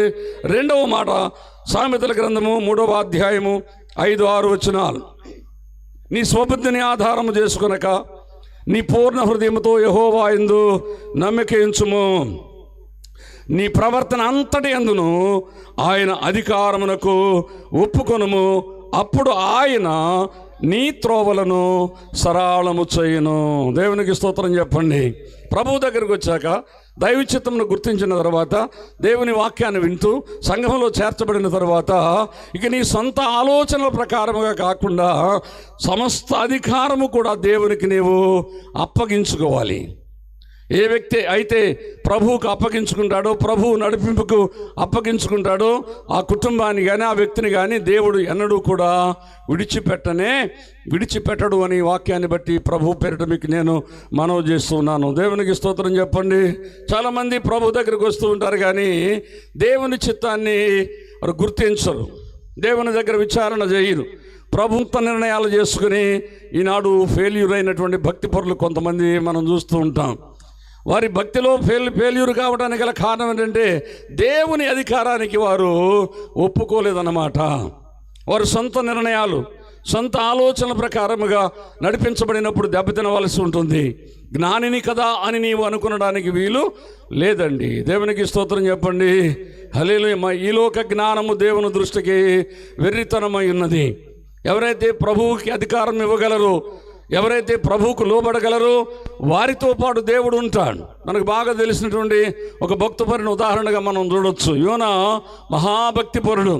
రెండవ మాట సామెతల గ్రంథము 3వ అధ్యాయము 5-6 వచనాలు. నీ స్వబుద్ధిని ఆధారము చేసుకొనక నీ పూర్ణ హృదయముతో యెహోవా యందు నమ్మిక ఉంచుము. నీ ప్రవర్తన అంతటి యందును ఆయన అధికారమునకు ఒప్పుకొనుము. అప్పుడు ఆయన నీ త్రోవలను సరళము చేయును. దేవునికి స్తోత్రం చెప్పండి. ప్రభువు దగ్గరికి వచ్చాక దైవ చిత్తమును గుర్తించిన తర్వాత, దేవుని వాక్యాన్ని వింటూ సంఘంలో చేర్చబడిన తర్వాత, ఇక నీ సొంత ఆలోచనల ప్రకారముగా కాకుండా సమస్త అధికారము కూడా దేవునికి నీవు అప్పగించుకోవాలి. ఏ వ్యక్తి అయితే ప్రభువుకు అప్పగించుకుంటాడో, ప్రభువు నడిపింపుకు అప్పగించుకుంటాడో ఆ కుటుంబాన్ని కానీ ఆ వ్యక్తిని కానీ దేవుడు ఎన్నడూ కూడా విడిచిపెట్టడు అని వాక్యాన్ని బట్టి ప్రభు పేరిట మీకు నేను మనవి చేస్తున్నాను. దేవునికి స్తోత్రం చెప్పండి. చాలామంది ప్రభు దగ్గరికి వస్తూ ఉంటారు, కానీ దేవుని చిత్తాన్ని వారు గుర్తించరు, దేవుని దగ్గర విచారణ చేయరు, ప్రభుత్వ నిర్ణయాలు చేసుకుని ఈనాడు ఫెయిల్యూర్ అయినటువంటి భక్తి పరులు కొంతమంది మనం చూస్తూ ఉంటాం. వారి భక్తిలో ఫెయిల్యూర్ కావడానికి గల కారణం ఏంటంటే దేవుని అధికారానికి వారు ఒప్పుకోలేదన్నమాట. వారు సొంత నిర్ణయాలు, సొంత ఆలోచనల ప్రకారముగా నడిపించబడినప్పుడు దెబ్బతినవలసి ఉంటుంది. జ్ఞానిని కదా అని నీవు అనుకునడానికి వీలు లేదండి. దేవునికి స్తోత్రం చెప్పండి. హల్లెలూయా. ఈ లోక జ్ఞానము దేవుని దృష్టికి వెర్రితనమై ఉన్నది. ఎవరైతే ప్రభువుకి అధికారం ఇవ్వగలరో, ఎవరైతే ప్రభువుకు లోబడగలరో వారితో పాటు దేవుడు ఉంటాడు. మనకు బాగా తెలిసినటువంటి ఒక భక్తిపరుని ఉదాహరణగా మనం చూడొచ్చు. యోనా మహాభక్తి పరుడు,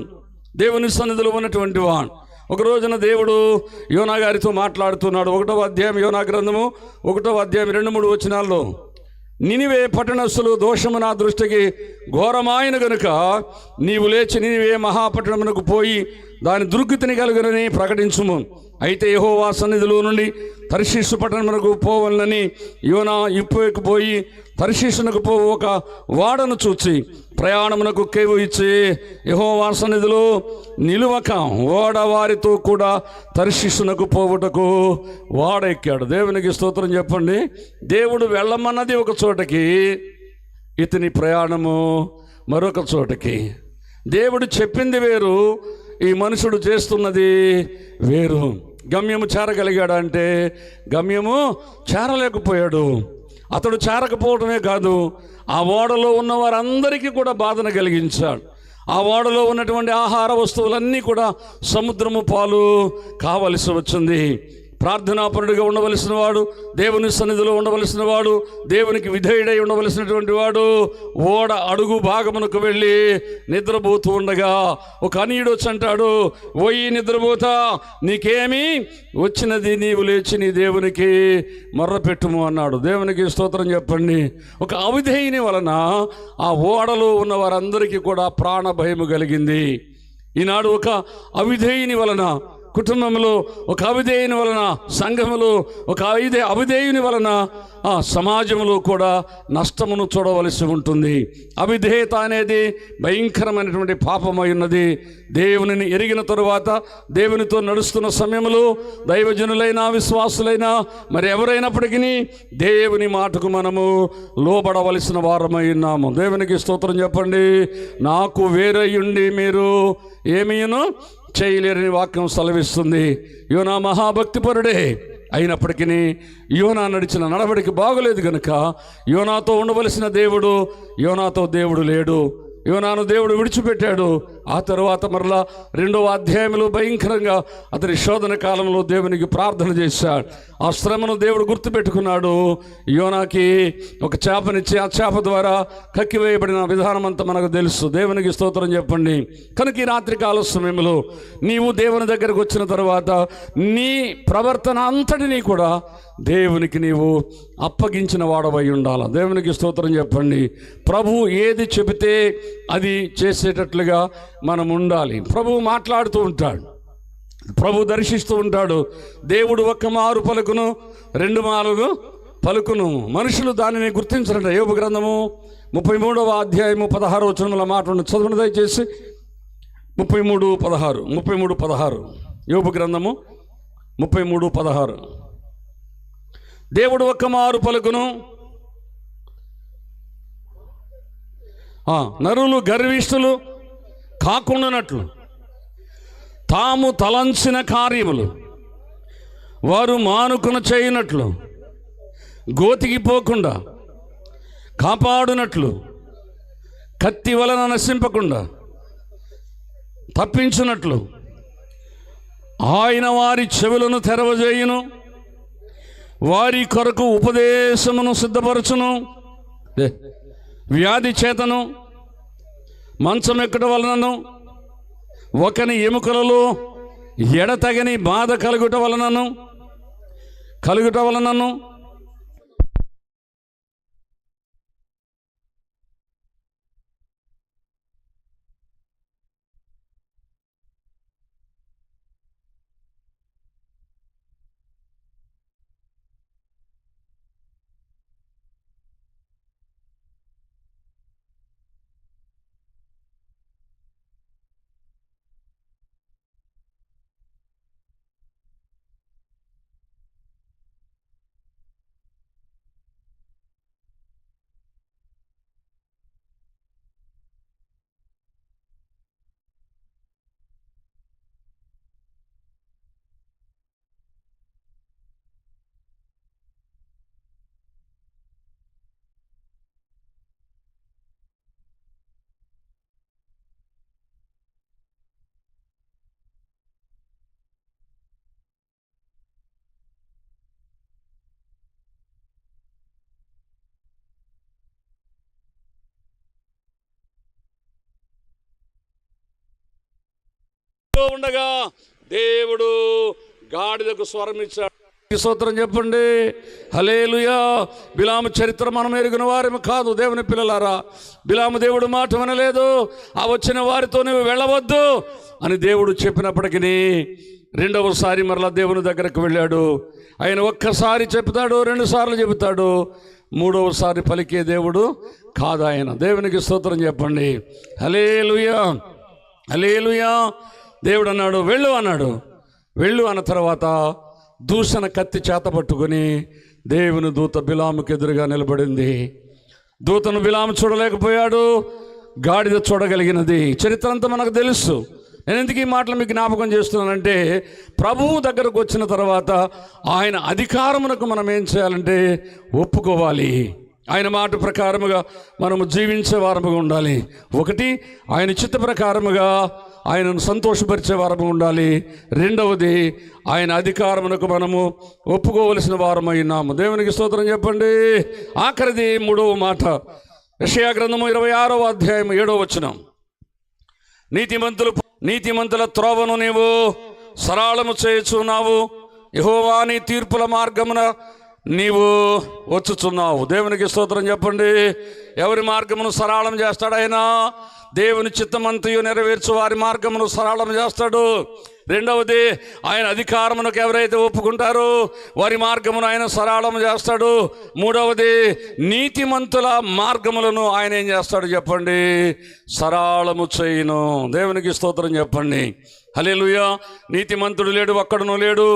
దేవుని సన్నిధిలో ఉన్నటువంటి వాడు. ఒక రోజున దేవుడు యోనా గారితో మాట్లాడుతున్నాడు. 1వ అధ్యాయం యోనా గ్రంథము 1వ అధ్యాయం 2-3 వచనాల్లో, నినివే పట్టణస్థులు దోషము నా దృష్టికి ఘోరమాయన గనుక నీవు లేచి నినివే మహాపట్టణమునకు పోయి దాని దుర్గతిని కలుగునని ప్రకటించుము. అయితే యెహోవా సన్నిధిలో నుండి తర్షీషు పట్టణమునకు పోవాలని యోనా ఇప్పుకు పోయి తర్షీషునకు పోవు ఒక వాడను చూచి ప్రయాణమునకు కేవు ఇచ్చి యెహోవా సన్నిధిలో నిలువక ఓడ వారితో కూడా తర్షీషునకు పోవుటకు వాడ ఎక్కాడు. దేవునికి స్తోత్రం చెప్పండి. దేవుడు వెళ్ళమన్నది ఒక చోటకి, ఇతని ప్రయాణము మరొక చోటకి. దేవుడు చెప్పింది వేరు, ఈ మనుషుడు చేస్తున్నది వేరు. గమ్యము చేరగలిగాడు అంటే గమ్యము చేరలేకపోయాడు. అతడు చేరకపోవడమే కాదు, ఆ ఓడలో ఉన్న వారందరికీ కూడా బాధను కలిగించాడు. ఆ ఓడలో ఉన్నటువంటి ఆహార వస్తువులన్నీ కూడా సముద్రము పాలు కావలసి వచ్చింది. ప్రార్థనాపరుడిగా ఉండవలసిన వాడు, దేవుని సన్నిధిలో ఉండవలసిన వాడు, దేవునికి విధేయుడై ఉండవలసినటువంటి వాడు ఓడ అడుగు భాగమునకు వెళ్ళి నిద్రపోతూ ఉండగా ఒక అనీయుడు వచ్చి అంటాడు, ఓయి నిద్రపోతా, నీకేమి వచ్చినది, నీవు లేచి నీ దేవునికి మొర్రపెట్టుము అన్నాడు. దేవునికి స్తోత్రం చెప్పండి. ఒక అవిధేయుని వలన ఆ ఓడలో ఉన్న వారందరికీ కూడా ప్రాణ భయము కలిగింది. ఈనాడు ఒక అవిధేయుని వలన కుటుంబంలో, ఒక అవిధేయుని వలన సంఘములో, ఒక అవిధేయుని వలన సమాజంలో కూడా నష్టమును చూడవలసి ఉంటుంది. అవిధేయత అనేది భయంకరమైనటువంటి పాపమై ఉన్నది. దేవునిని ఎరిగిన తరువాత, దేవునితో నడుస్తున్న సమయంలో దైవజనులైనా విశ్వాసులైనా మరి ఎవరైనప్పటికీ దేవుని మాటకు మనము లోబడవలసిన వారమై ఉన్నాము. దేవునికి స్తోత్రం చెప్పండి. నాకు వేరయ్యుండి మీరు ఏమీను చేయలేరని వాక్యం సెలవిస్తుంది. యోనా మహాభక్తిపరుడే, అయినప్పటికీ యోనా నడిచిన నడవడికి బాగలేదు కనుక యోనాతో ఉండవలసిన దేవుడు యోనాతో దేవుడు లేడు. యోనాను దేవుడు విడిచిపెట్టాడు. ఆ తరువాత మరలా 2వ అధ్యాయంలో భయంకరంగా అతని శోధన కాలంలో దేవునికి ప్రార్థన చేశాడు. ఆ శ్రమను దేవుడు గుర్తుపెట్టుకున్నాడు. యోనాకి ఒక చేపనిచ్చి ఆ చేప ద్వారా కక్కివేయబడిన విధానం అంతా మనకు తెలుసు. దేవునికి స్తోత్రం చెప్పండి. కనుక ఈ రాత్రి కాల సమయంలో నీవు దేవుని దగ్గరకు వచ్చిన తర్వాత నీ ప్రవర్తన అంతటినీ కూడా దేవునికి నీవు అప్పగించిన వాడవై ఉండాలి. దేవునికి స్తోత్రం చెప్పండి. ప్రభు ఏది చెబితే అది చేసేటట్లుగా మనం ఉండాలి. ప్రభువు మాట్లాడుతూ ఉంటాడు, ప్రభు దర్శిస్తూ ఉంటాడు. దేవుడు 1 మారు పలుకును 2 మారులు పలుకును. మనుషులు దానిని గుర్తించరంట. యోబు గ్రంథము 33వ అధ్యాయము 16వ వచనముల మాట ఉంది. చదవండి దయచేసి. 33:16 యోబు గ్రంథము 33:16. దేవుడు 1 మారు పలుకును, నరులు గర్విష్ఠులు కాకుండానట్లు తాము తలంచిన కార్యములు వారు మానుకున చేయనట్లు గోతికి పోకుండా కాపాడునట్లు కత్తి వలన నశింపకుండా తప్పించునట్లు ఆయన వారి చెవులను తెరవజేయును, వారి కొరకు ఉపదేశమును సిద్ధపరచును. వ్యాధి చేతను మంచం ఎక్కడం వలనను ఒకని ఎముకలలో ఎడతగని బాధ కలుగుట వలనను ఉండగా దేవుడు గాడిదకు స్వరం ఇచ్చాడు. స్తోత్రం చెప్పండి. హల్లెలూయా. బిలాము చరిత్ర మనం ఎరిగిన వారేమి కాదు దేవుని పిల్లలారా. బిలాము దేవుడు మాట వినలేదు. ఆ వచ్చిన వారితో నువ్వు వెళ్ళవద్దు అని దేవుడు చెప్పినప్పటికీ 2వసారి మరలా దేవుని దగ్గరకు వెళ్ళాడు. ఆయన ఒక్కసారి చెప్తాడు, 2 సార్లు చెబుతాడు, 3వసారి పలికే దేవుడు కాదు ఆయన. దేవునికి స్తోత్రం చెప్పండి. హల్లెలూయా, హల్లెలూయా. దేవుడు అన్నాడు వెళ్ళు అన్నాడు. వెళ్ళు అన్న తర్వాత దూషణ కత్తి చేత పట్టుకుని దేవుని దూత బిలాముకి ఎదురుగా నిలబడింది. దూతను బిలాము చూడలేకపోయాడు, గాడిద చూడగలిగినది. చరిత్ర అంతా మనకు తెలుసు. నేను ఎందుకు ఈ మాటలు మీకు జ్ఞాపకం చేస్తున్నానంటే, ప్రభువు దగ్గరకు వచ్చిన తర్వాత ఆయన అధికారమునకు మనం ఏం చేయాలంటే ఒప్పుకోవాలి. ఆయన మాట ప్రకారముగా మనము జీవించే వారముగా ఉండాలి. 1 ఆయన చిత్త ప్రకారముగా ఆయనను సంతోషపరిచే వారము ఉండాలి. 2వది ఆయన అధికారమునకు మనము ఒప్పుకోవలసిన వారమై ఉన్నాము. దేవునికి స్తోత్రం చెప్పండి. ఆఖరిది 3వ మాట. యెషయా గ్రంథము 26వ అధ్యాయం 7వ వచనం. నీతిమంతుల త్రోవను నీవు సరళము చేయుచున్నావు, యెహోవా నీ తీర్పుల మార్గమున నీవు వచ్చుచున్నావు. దేవునికి స్తోత్రం చెప్పండి. ఎవరి మార్గమును సరళం చేస్తాడు ఆయన? దేవుని చిత్తమంతయు నెరవేర్చు వారి మార్గమును సరళం చేస్తాడు. 2వది ఆయన అధికారమునకు ఎవరైతే ఒప్పుకుంటారో వారి మార్గమును ఆయన సరళం చేస్తాడు. 3వది నీతిమంతుల మార్గములను ఆయన ఏం చేస్తాడు చెప్పండి? సరళము చేయును. దేవునికి స్తోత్రం చెప్పండి. హల్లెలూయా. నీతిమంతుడు లేడు, ఒక్కడును లేడు.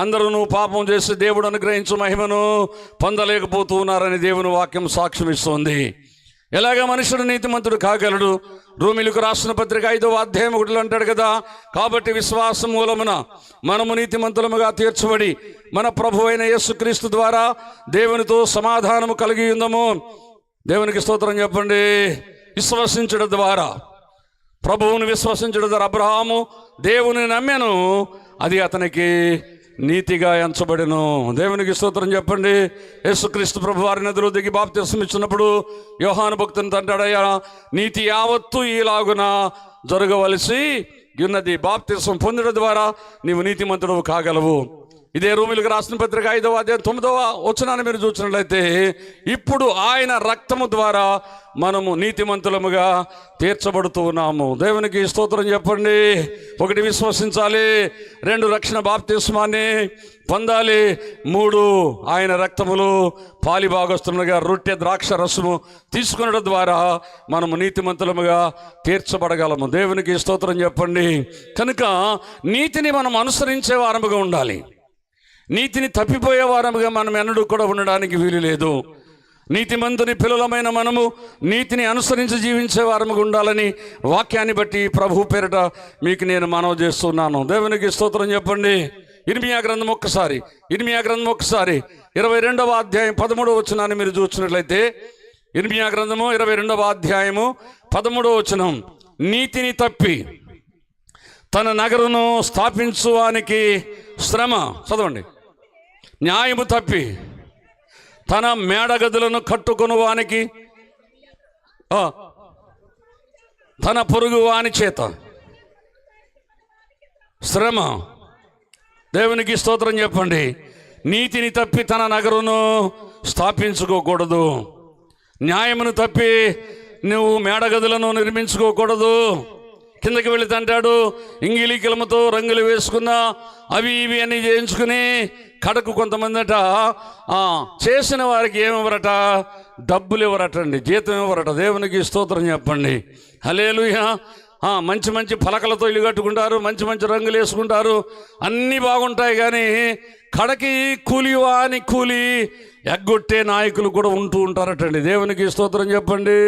అందరూ పాపం చేసి దేవుడు అనుగ్రహించు మహిమను పొందలేకపోతూ ఉన్నారని దేవుని వాక్యం సాక్ష్యం ఇస్తుంది. ఎలాగ మనుషుడు నీతిమంతుడు కాగలడు? రోమీయులకు రాసిన పత్రిక 5వ అధ్యాయం 1 అంటాడు కదా, కాబట్టి విశ్వాసం మూలమున మనము నీతిమంతులముగా తీర్చబడి మన ప్రభు అయిన యేసుక్రీస్తు ద్వారా దేవునితో సమాధానము కలిగి ఉందము. దేవునికి స్తోత్రం చెప్పండి. విశ్వసించడం ద్వారా, ప్రభువుని విశ్వసించడం ద్వారా అబ్రహాము దేవుని నమ్మెను, అది అతనికి నీతిగా ఎంచబడెను. దేవునికి స్తోత్రం చెప్పండి. యేసుక్రీస్తు ప్రభు వారి నదిలో దిగి బాప్తిసం ఇచ్చినప్పుడు యోహాను భక్తునితో అంటాడయ్యా, నీతి యావత్తు ఈలాగున జరగవలసి ఉన్నది, బాప్తిసం పొందడం ద్వారా నీవు నీతిమంతుడు కాగలవు. ఇదే రోమీయులకు రాసిన పత్రిక 5వ అధ్యాయం 9వ వచనాన్ని మీరు చూసినట్లయితే, ఇప్పుడు ఆయన రక్తము ద్వారా మనము నీతిమంతులముగా తీర్చబడుతూ ఉన్నాము. దేవునికి స్తోత్రం చెప్పండి. 1 విశ్వసించాలి, 2 రక్షణ బాప్తిస్మాన్ని పొందాలి, 3 ఆయన రక్తములు పాలిభాగస్తులుగా రొట్టె ద్రాక్ష రసము తీసుకునడం ద్వారా మనము నీతిమంతులముగా తీర్చబడగలము. దేవునికి స్తోత్రం చెప్పండి. కనుక నీతిని మనం అనుసరించే వారముగా ఉండాలి. నీతిని తప్పిపోయే వారముగా మనం ఎన్నడూ కూడా ఉండడానికి వీలు లేదు. నీతిమంతుని పిల్లలమైన మనము నీతిని అనుసరించి జీవించే వారముగా ఉండాలని వాక్యాన్ని బట్టి ప్రభు పేరిట మీకు నేను మనవి చేస్తున్నాను. దేవునికి స్తోత్రం చెప్పండి. ఇర్మియా గ్రంథం ఒక్కసారి 22వ అధ్యాయం 13వ వచనాన్ని మీరు చూసినట్లయితే, ఇర్మియా గ్రంథము 22వ అధ్యాయము 13వ వచనం, నీతిని తప్పి తన నగరును స్థాపించువానికి శ్రమ. చదవండి. న్యాయము తప్పి తన మేడగదులను కట్టుకొనువానికి తన పొరుగు వాని చేత శ్రమ. దేవునికి స్తోత్రం చెప్పండి. నీతిని తప్పి తన నగరును స్థాపించుకోకూడదు. న్యాయమును తప్పి నువ్వు మేడగదులను నిర్మించుకోకూడదు. కిందకి వెళితే అంటాడు, ఇంగిలీకిలముతో రంగులు వేసుకున్న అవి ఇవి అన్నీ చేయించుకుని కడకు కొంతమంది అట చేసిన వారికి ఏమివ్వరట? డబ్బులు ఇవ్వరటండి, జీతం ఇవ్వరట. దేవునికి స్తోత్రం చెప్పండి. హల్లెలూయా. మంచి మంచి పలకలతో ఇల్లు కట్టుకుంటారు, మంచి మంచి రంగులు వేసుకుంటారు, అన్నీ బాగుంటాయి. కానీ కడకి కూలివాని కూలి ఎగ్గొట్టే నాయకులు కూడా ఉంటూ ఉంటారటండి. దేవునికి స్తోత్రం చెప్పండి.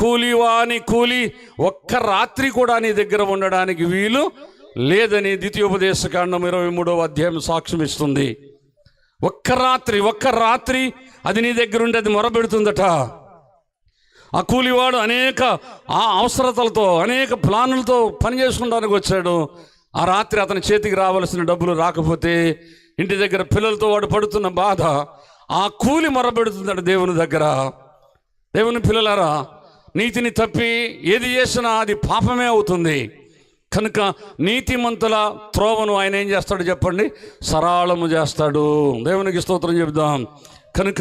కూలివాని కూలి ఒక్క రాత్రి కూడా నీ దగ్గర ఉండడానికి వీలు లేదని ద్వితీయోపదేశకాండం 23వ అధ్యాయం సాక్ష్యం ఇస్తుంది. ఒక్క రాత్రి అది నీ దగ్గర ఉండి అది మొరబెడుతుందట. ఆ కూలివాడు అనేక అవసరతలతో అనేక ప్లానులతో పని చేసుకుంటానికి వచ్చాడు. ఆ రాత్రి అతని చేతికి రావాల్సిన డబ్బులు రాకపోతే ఇంటి దగ్గర పిల్లలతో వాడు పడుతున్న బాధ ఆ కూలి మొరబెడుతుందట దేవుని దగ్గర. దేవుని పిల్లలారా, నీతిని తప్పి ఏది చేసినా అది పాపమే అవుతుంది. కనుక నీతిమంతుల త్రోవను ఆయన ఏం చేస్తాడు చెప్పండి? సరళము చేస్తాడు. దేవునికి స్తోత్రం చెబుదాం. కనుక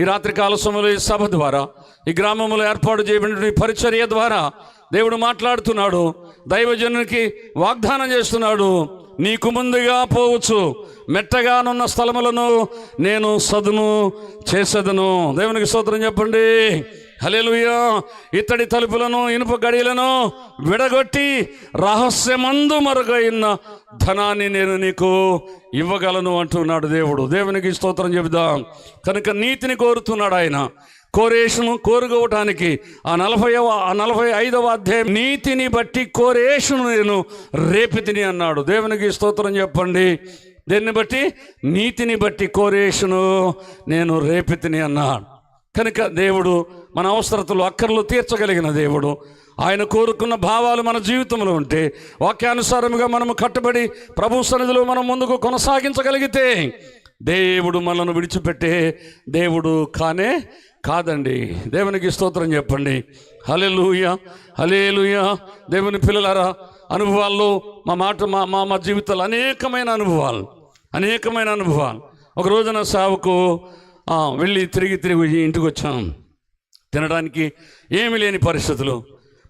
ఈ రాత్రికాల సమయంలో ఈ సభ ద్వారా, ఈ గ్రామంలో ఏర్పాటు చేయబడిన పరిచర్య ద్వారా దేవుడు మాట్లాడుతున్నాడు. దైవజనునికి వాగ్దానం చేస్తున్నాడు. నీకు ముందుగా పోవచ్చు, మెట్టగానున్న స్థలములను నేను సదును చేసేదను. దేవునికి స్తోత్రం చెప్పండి. హల్లెలూయా. ఇత్తడి తలుపులను ఇనుప గడియలను విడగొట్టి రహస్యమందు మరుగైన ధనాన్ని నేను నీకు ఇవ్వగలను అంటున్నాడు దేవుడు. దేవునికి స్తోత్రం చెబుదాం. కనుక నీతిని కోరుతున్నాడు ఆయన. కోరేషును కోరుకోవటానికి ఆ 45వ అధ్యాయం, నీతిని బట్టి కోరేషును నేను రేపితిని అన్నాడు. దేవునికి స్తోత్రం చెప్పండి. దేన్ని బట్టి? నీతిని బట్టి కోరేషును నేను రేపితిని అన్నాడు. కనుక దేవుడు మన అవసరతలు అక్కర్లు తీర్చగలిగిన దేవుడు. ఆయన కోరుకున్న భావాలు మన జీవితంలో ఉంటే, వాక్యానుసారముగా మనము కట్టుబడి ప్రభు సన్నిధిలో మనం ముందుకు కొనసాగించగలిగితే దేవుడు మనల్ని విడిచిపెట్టే దేవుడు కాదండి. దేవునికి స్తోత్రం చెప్పండి. హల్లెలూయా, హల్లెలూయా. దేవుని పిల్లలారా, అనుభవాల్లో మా జీవితాలు అనేకమైన అనుభవాలు. ఒక రోజున సావుకు వెళ్ళి తిరిగి ఇంటికి వచ్చాం. తినడానికి ఏమీ లేని పరిస్థితులు.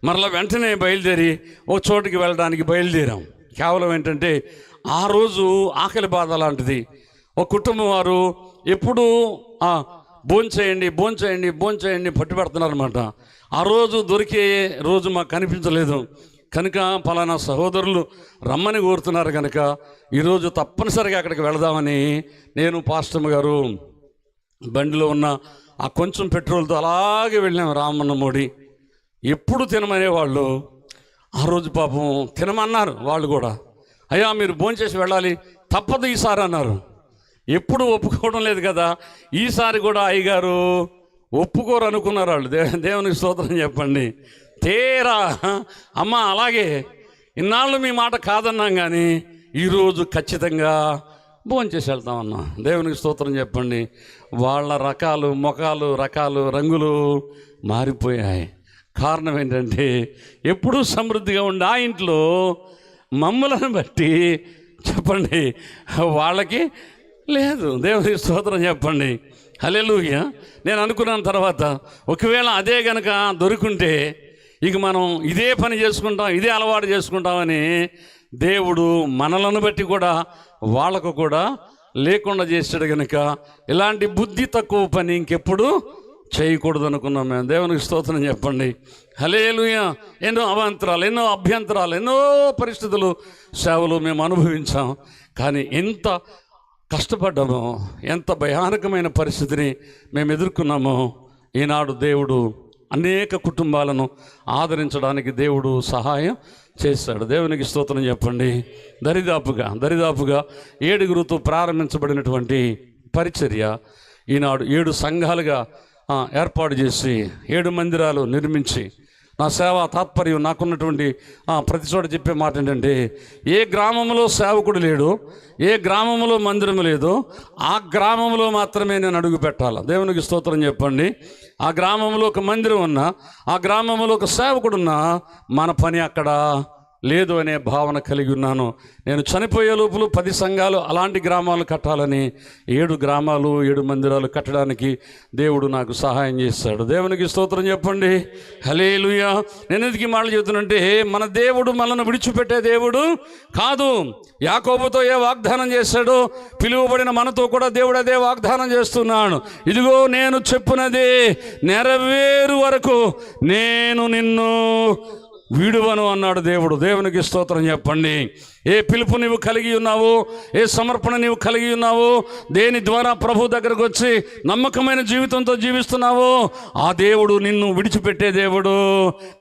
మరలా వెంటనే బయలుదేరి ఒక చోటుకి వెళ్ళడానికి బయలుదేరాం. కేవలం ఏంటంటే ఆ రోజు ఆకలి బాధ లాంటిది. ఒక కుటుంబం వారు ఎప్పుడు భోంచేయండి పట్టుబెడుతున్నారనమాట. ఆ రోజు దొరికే రోజు మాకు కనిపించలేదు. కనుక పలానా సహోదరులు రమ్మని కోరుతున్నారు కనుక ఈరోజు తప్పనిసరిగా అక్కడికి వెళదామని నేను, పాస్టర్ గారు బండిలో ఉన్న ఆ కొంచెం పెట్రోల్తో అలాగే వెళ్ళాం రామన్న మోడి. ఎప్పుడు తినమనేవాళ్ళు. ఆ రోజు పాపం తినమన్నారు వాళ్ళు కూడా. అయ్యా మీరు భోంచేసి వెళ్ళాలి, తప్పదు ఈసారి అన్నారు. ఎప్పుడు ఒప్పుకోవడం లేదు కదా, ఈసారి కూడా అయ్యగారు ఒప్పుకోరు అనుకున్నారు వాళ్ళు. దేవునికి స్తోత్రం చెప్పండి. తేరా అమ్మ అలాగే ఇన్నాళ్ళు మీ మాట కాదన్నాం కానీ ఈరోజు ఖచ్చితంగా భోంచేసి వెళ్తామన్నా. దేవునికి స్తోత్రం చెప్పండి. వాళ్ళ రకాలు, ముఖాలు, రకాలు, రంగులు మారిపోయాయి. కారణం ఏంటంటే ఎప్పుడూ సమృద్ధిగా ఉండి ఆ ఇంట్లో మమ్మలను బట్టి చెప్పండి వాళ్ళకి లేదు. దేవునికి స్తోత్రం చెప్పండి. హల్లెలూయా. నేను అనుకున్నాను తర్వాత ఒకవేళ అదే గనక దొరుకుంటే ఇక మనం ఇదే పని చేసుకుంటాం, ఇదే అలవాటు చేసుకుంటామని దేవుడు మనలను బట్టి కూడా వాళ్ళకు కూడా లేకుండా చేసాడు. కనుక ఇలాంటి బుద్ధి తక్కువ పని ఇంకెప్పుడు చేయకూడదు అనుకున్నాం మేము. దేవునికి స్తోత్రం చెప్పండి. హల్లెలూయా. ఎన్నో అవాంతరాలు, ఎన్నో అభ్యంతరాలు, ఎన్నో పరిస్థితులు, సేవలు మేము అనుభవించాం. కానీ ఎంత కష్టపడ్డామో, ఎంత భయానకమైన పరిస్థితిని మేము ఎదుర్కొన్నామో, ఈనాడు దేవుడు అనేక కుటుంబాలను ఆదరించడానికి దేవుడు సహాయం చేశాడు. దేవునికి స్తోత్రం చెప్పండి. దరిదాపుగా 7 ప్రారంభించబడినటువంటి పరిచర్య ఈనాడు 7 సంఘాలుగా ఏర్పాటు చేసి 7 మందిరాలు నిర్మించి నా సేవా తాత్పర్యం నాకున్నటువంటి ప్రతి చోట చెప్పే మాట ఏంటంటే, ఏ గ్రామంలో సేవకుడు లేడు, ఏ గ్రామంలో మందిరం లేదు, ఆ గ్రామంలో మాత్రమే నేను అడుగు పెట్టాలి. దేవునికి స్తోత్రం చెప్పండి. ఆ గ్రామంలో ఒక మందిరం ఉన్నా, ఆ గ్రామంలో ఒక సేవకుడు ఉన్నా మన పని అక్కడ లేదు అనే భావన కలిగి ఉన్నాను. నేను చనిపోయే లోపల 10 సంఘాలు అలాంటి గ్రామాలు కట్టాలని 7 గ్రామాలు 7 మందిరాలు కట్టడానికి దేవుడు నాకు సహాయం చేశాడు. దేవునికి స్తోత్రం చెప్పండి. హల్లెలూయా. నేను ఎందుకు మాటలు చెబుతున్నానంటే, మన దేవుడు మనల్ని విడిచిపెట్టే దేవుడు కాదు. యాకోబుతో ఏ వాగ్దానం చేశాడో పిలువబడిన మనతో కూడా దేవుడు అదే వాగ్దానం చేస్తున్నాడు. ఇదిగో నేను చెప్పునది నెరవేరు వరకు నేను నిన్ను వీడువను అన్నాడు దేవుడు. దేవునికి స్తోత్రం చెప్పండి. ఏ పిలుపు నీవు కలిగి ఉన్నావు, ఏ సమర్పణ నీవు కలిగి ఉన్నావు, దేని ద్వారా ప్రభు దగ్గరకు వచ్చి నమ్మకమైన జీవితంతో జీవిస్తున్నావో ఆ దేవుడు నిన్ను విడిచిపెట్టే దేవుడు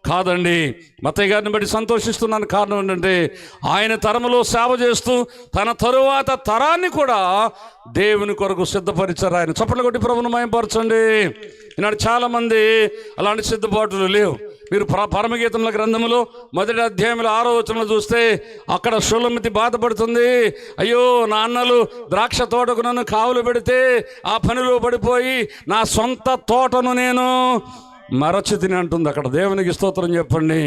కాదండి. మత్తయ్య గారిని బట్టి సంతోషిస్తున్నాను. కారణం ఏంటంటే ఆయన తరములో సేవ చేస్తూ తన తరువాత తరాన్ని కూడా దేవుని కొరకు సిద్ధపరిచారు ఆయన. చప్పట్లు కొట్టి ప్రభువును మహిమపరచండి. ఈనాడు చాలామంది అలాంటి సిద్ధపాటులు లేవు. మీరు పరమగీతముల గ్రంథములో 1వ అధ్యాయంలో 6వ వచనంలో చూస్తే అక్కడ షూలమితి బాధపడుతుంది. అయ్యో నా అన్నలు ద్రాక్ష తోటకు నన్ను కావులు పెడితే ఆ పనిలో పడిపోయి నా సొంత తోటను నేను మరచితిని అంటుంది అక్కడ. దేవునికి స్తోత్రం చెప్పండి.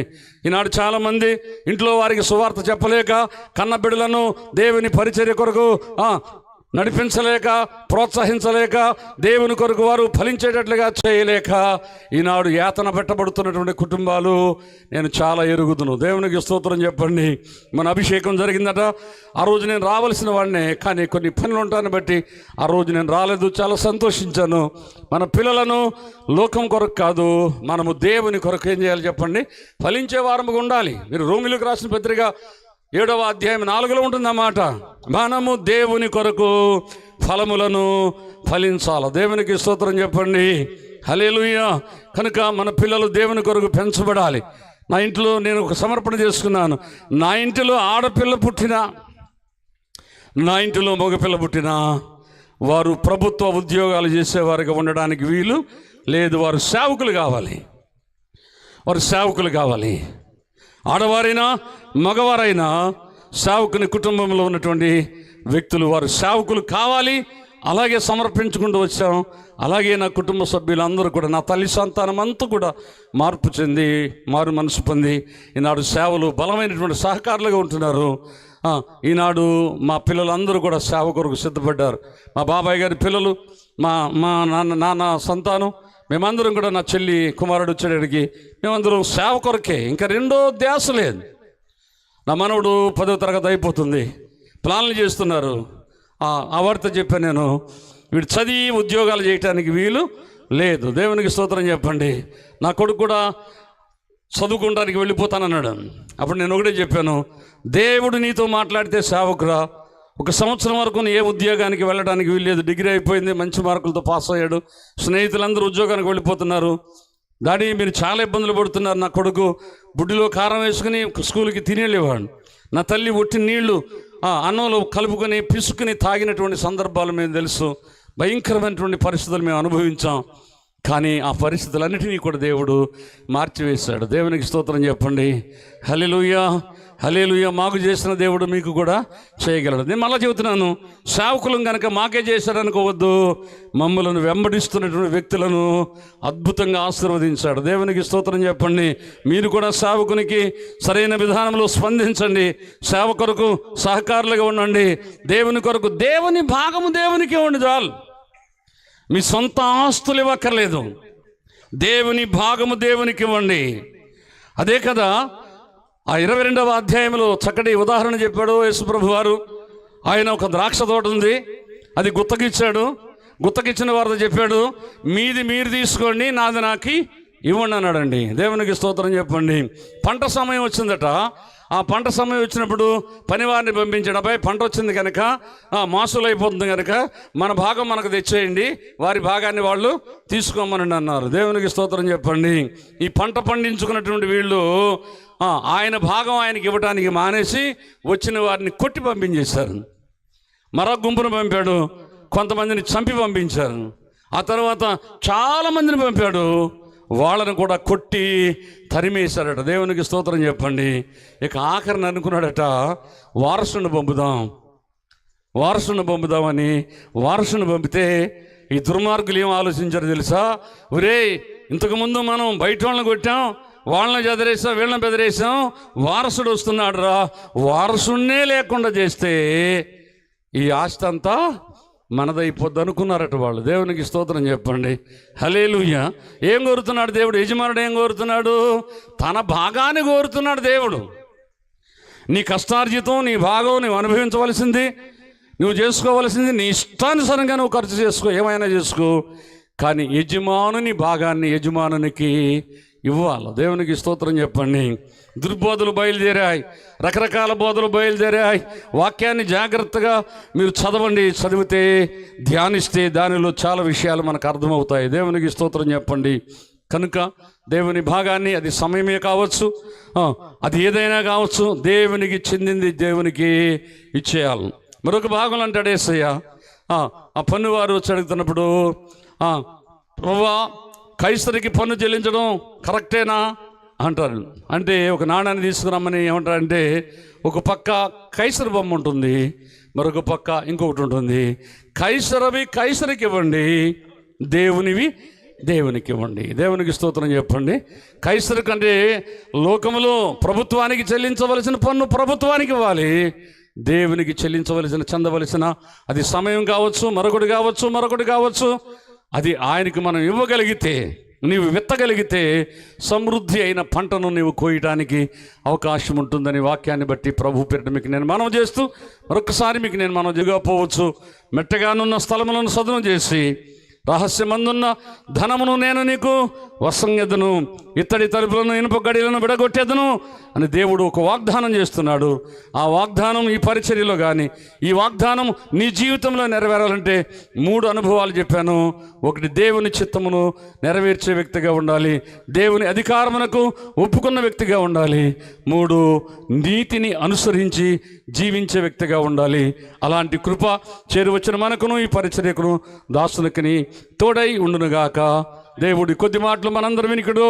ఈనాడు చాలామంది ఇంట్లో వారికి సువార్త చెప్పలేక, కన్న బిడ్డలను దేవుని పరిచర్య కొరకు నడిపించలేక, ప్రోత్సహించలేక, దేవుని కొరకు వారు ఫలించేటట్లుగా చేయలేక ఈనాడు యాతన పెట్టబడుతున్నటువంటి కుటుంబాలు నేను చాలా ఎరుగుదును. దేవునికి స్తోత్రం చెప్పండి. మన అభిషేకం జరిగిందట. ఆ రోజు నేను రావాల్సిన వాడినే, కానీ కొన్ని పనులు ఉంటాను బట్టి ఆ రోజు నేను రాలేదు. చాలా సంతోషించాను. మన పిల్లలను లోకం కొరకు కాదు, మనము దేవుని కొరకు ఏం చేయాలి చెప్పండి, ఫలించే వారముగా ఉండాలి. మీరు రోమిలకు రాసిన పత్రిక 7వ అధ్యాయం 4లో ఉంటుందన్నమాట. మనము దేవుని కొరకు ఫలములను ఫలించాలి. దేవునికి స్తోత్రం చెప్పండి. హల్లెలూయా. కనుక మన పిల్లలు దేవుని కొరకు పెంచబడాలి. నా ఇంట్లో నేను ఒక సమర్పణ చేసుకున్నాను. నా ఇంటిలో ఆడపిల్ల పుట్టినా, నా ఇంటిలో మగపిల్ల పుట్టినా వారు ప్రభుత్వ ఉద్యోగాలు చేసేవారుగా ఉండడానికి వీలు లేదు. వారు సేవకులు కావాలి. ఆడవారైనా మగవారైనా సేవకుని కుటుంబంలో ఉన్నటువంటి వ్యక్తులు వారు సేవకులు కావాలి. అలాగే సమర్పించుకుంటూ వచ్చాం. అలాగే నా కుటుంబ సభ్యులందరూ కూడా, నా తల్లి సంతానం అంతా కూడా మార్పు చెంది మారు మనసు పొంది ఈనాడు సేవలు బలమైనటువంటి సహకారులుగా ఉంటున్నారు. ఈనాడు మా పిల్లలందరూ కూడా సేవ కొరకు సిద్ధపడ్డారు. మా బాబాయ్ గారి పిల్లలు, మా నాన్న సంతానం, మేమందరం కూడా, నా చెల్లి కుమారుడు వచ్చేటికి మేమందరం సేవ కొరకే. ఇంకా రెండో ధ్యాస లేదు. నా మనవడు 10వ తరగతి అయిపోతుంది, ప్లాన్లు చేస్తున్నారు. ఆ వార్త చెప్పాను నేను, వీడు చదివి ఉద్యోగాలు చేయటానికి వీలు లేదు. దేవునికి స్తోత్రం చెప్పండి. నా కొడుకు కూడా చదువుకోవడానికి వెళ్ళిపోతానన్నాడు. అప్పుడు నేను ఒకటే చెప్పాను, దేవుడు నీతో మాట్లాడితే సేవకురా, ఒక సంవత్సరం వరకు ఏ ఉద్యోగానికి వెళ్ళడానికి వీల్లేదు, డిగ్రీ అయిపోయింది, మంచి మార్కులతో పాస్ అయ్యాడు, స్నేహితులందరూ ఉద్యోగానికి వెళ్ళిపోతున్నారు. డాడీ మీరు చాలా ఇబ్బందులు పడుతున్నారు, నా కొడుకు బుడ్డిలో కారం వేసుకుని స్కూల్కి తినేళ్ళేవాడు, నా తల్లి ఒట్టి నీళ్లు అన్నంలో కలుపుకొని పిసుకుని తాగినటువంటి సందర్భాలు మేము తెలుసు. భయంకరమైనటువంటి పరిస్థితులు మేము అనుభవించాం. కానీ ఆ పరిస్థితులన్నిటినీ కూడా దేవుడు మార్చివేశాడు. దేవునికి స్తోత్రం చెప్పండి. హల్లెలూయా, హల్లెలూయా. మాకు చేసిన దేవుడు మీకు కూడా చేయగలడు. నేను మళ్ళీ చెబుతున్నాను, సేవకులం కనుక మాకే చేశాడనుకోవద్దు. మమ్మలను వెంబడిస్తున్నటువంటి వ్యక్తులను అద్భుతంగా ఆశీర్వదించాడు. దేవునికి స్తోత్రం చెప్పండి. మీరు కూడా సేవకునికి సరైన విధానంలో స్పందించండి, సేవ కొరకు సహకారులుగా ఉండండి. దేవుని కొరకు దేవుని భాగము దేవునికి ఇవ్వండి చాలు. మీ సొంత ఆస్తులు ఇవ్వక్కర్లేదు, దేవుని భాగము దేవునికి ఇవ్వండి. అదే కదా ఆ 22వ అధ్యాయంలో చక్కటి ఉదాహరణ చెప్పాడు యేసుప్రభు వారు. ఆయన ఒక ద్రాక్ష తోట ఉంది, అది గుత్తకిచ్చాడు. గుత్తకిచ్చిన వారితో చెప్పాడు, మీది మీరు తీసుకోండి, నాది నాకు ఇవ్వండి అన్నాడండి. దేవునికి స్తోత్రం చెప్పండి. పంట సమయం వచ్చిందట. ఆ పంట సమయం వచ్చినప్పుడు పనివారిని పంపించాడు. అబ్బాయి పంట వచ్చింది కనుక మాసులు అయిపోతుంది కనుక మన భాగం మనకు తెచ్చేయండి, వారి భాగాన్ని వాళ్ళు తీసుకోమని అన్నారు. దేవునికి స్తోత్రం చెప్పండి. ఈ పంట పండించుకున్నటువంటి వీళ్ళు ఆయన భాగం ఆయనకి ఇవ్వడానికి మానేసి వచ్చిన వారిని కొట్టి పంపించేశారు. మరొక గుంపును పంపాడు, కొంతమందిని చంపి పంపించారు. ఆ తర్వాత చాలామందిని పంపాడు, వాళ్ళను కూడా కొట్టి తరిమేశాడట. దేవునికి స్తోత్రం చెప్పండి. ఇక ఆఖరిని అనుకున్నాడట, వారసుని పంపుదామని వారసుని పంపితే ఈ దుర్మార్గులు ఏం ఆలోచించారు తెలుసా? ఒరే, ఇంతకుముందు మనం బయట వాళ్ళని కొట్టాం, వాళ్ళని చెదరేసాం, వీళ్ళని బెదిరేసాం, వారసుడు వస్తున్నాడు రా, వారసున్నే లేకుండా చేస్తే ఈ ఆస్తి అంతా మనదైపోద్ది అనుకున్నారట వాళ్ళు. దేవునికి స్తోత్రం చెప్పండి. హల్లెలూయా. ఏం కోరుతున్నాడు దేవుడు? యజమానుడు ఏం కోరుతున్నాడు? తన భాగాన్ని కోరుతున్నాడు దేవుడు. నీ కష్టార్జితం, నీ భాగం నువ్వు అనుభవించవలసింది, నువ్వు చేసుకోవలసింది నీ ఇష్టానుసారంగా నువ్వు ఖర్చు చేసుకో, ఏమైనా చేసుకో. కానీ యజమానుని భాగాన్ని యజమానునికి ఇవ్వాలి. దేవునికి స్తోత్రం చెప్పండి. దుర్బోధలు బయలుదేరాయి, రకరకాల బోధలు బయలుదేరాయి. వాక్యాన్ని జాగ్రత్తగా మీరు చదివితే ధ్యానిస్తే దానిలో చాలా విషయాలు మనకు అర్థమవుతాయి. దేవునికి స్తోత్రం చెప్పండి. కనుక దేవుని భాగాన్ని, అది సమయమే కావచ్చు, అది ఏదైనా కావచ్చు, దేవునికి చెందింది దేవునికి ఇచ్చేయాలి. మరొక భాగం అంటాడు యేసయ్య. ఆ పన్నువారు వచ్చి అడుగుతున్నప్పుడు, ప్రభువా కైసరికి పన్ను చెల్లించడం కరెక్టేనా అంటారు. అంటే ఒక నాణ్యాన్ని తీసుకురమ్మని ఏమంటారంటే, ఒక పక్క కైసరు బొమ్మ ఉంటుంది, మరొక పక్క ఇంకొకటి ఉంటుంది. కైసరవి కైసరికి ఇవ్వండి, దేవునివి దేవునికి ఇవ్వండి. దేవునికి స్తోత్రం చెప్పండి. కైసరు కంటే లోకములో ప్రభుత్వానికి చెల్లించవలసిన పన్ను ప్రభుత్వానికి ఇవ్వాలి, దేవునికి చెందవలసిన అది సమయం కావచ్చు, మరొకటి కావచ్చు, అది ఆయనకి మనం ఇవ్వగలిగితే, నీవు విత్తగలిగితే సమృద్ధి అయిన పంటను నీవు కోయడానికి అవకాశం ఉంటుందని వాక్యాన్ని బట్టి ప్రభు పేరిట మీకు నేను మనవి చేస్తూ, మరొకసారి మీకు నేను మనవి దిగపోవచ్చు. మెట్టగానున్న స్థలములను సదును చేసి, రహస్యమందున్న ధనమును నేను నీకు వసంగెదను, ఇత్తడి తలుపులను ఇనుప గడియలను విడగొట్టేదను అని దేవుడు ఒక వాగ్దానం చేస్తున్నాడు. ఆ వాగ్దానం ఈ పరిచర్యలో కానీ, ఈ వాగ్దానం నీ జీవితంలో నెరవేరాలంటే 3 అనుభవాలు చెప్పాను. ఒకటి, దేవుని చిత్తమును నెరవేర్చే వ్యక్తిగా ఉండాలి, దేవుని అధికారమునకు ఒప్పుకున్న వ్యక్తిగా ఉండాలి. 3, నీతిని అనుసరించి జీవించే వ్యక్తిగా ఉండాలి. అలాంటి కృప చేరువచ్చిన మనకును ఈ పరిచర్యకును దాసులకిని తోడై ఉండునుగాక. దేవుడి కొద్ది మాటలు మనందరం వినికిడు.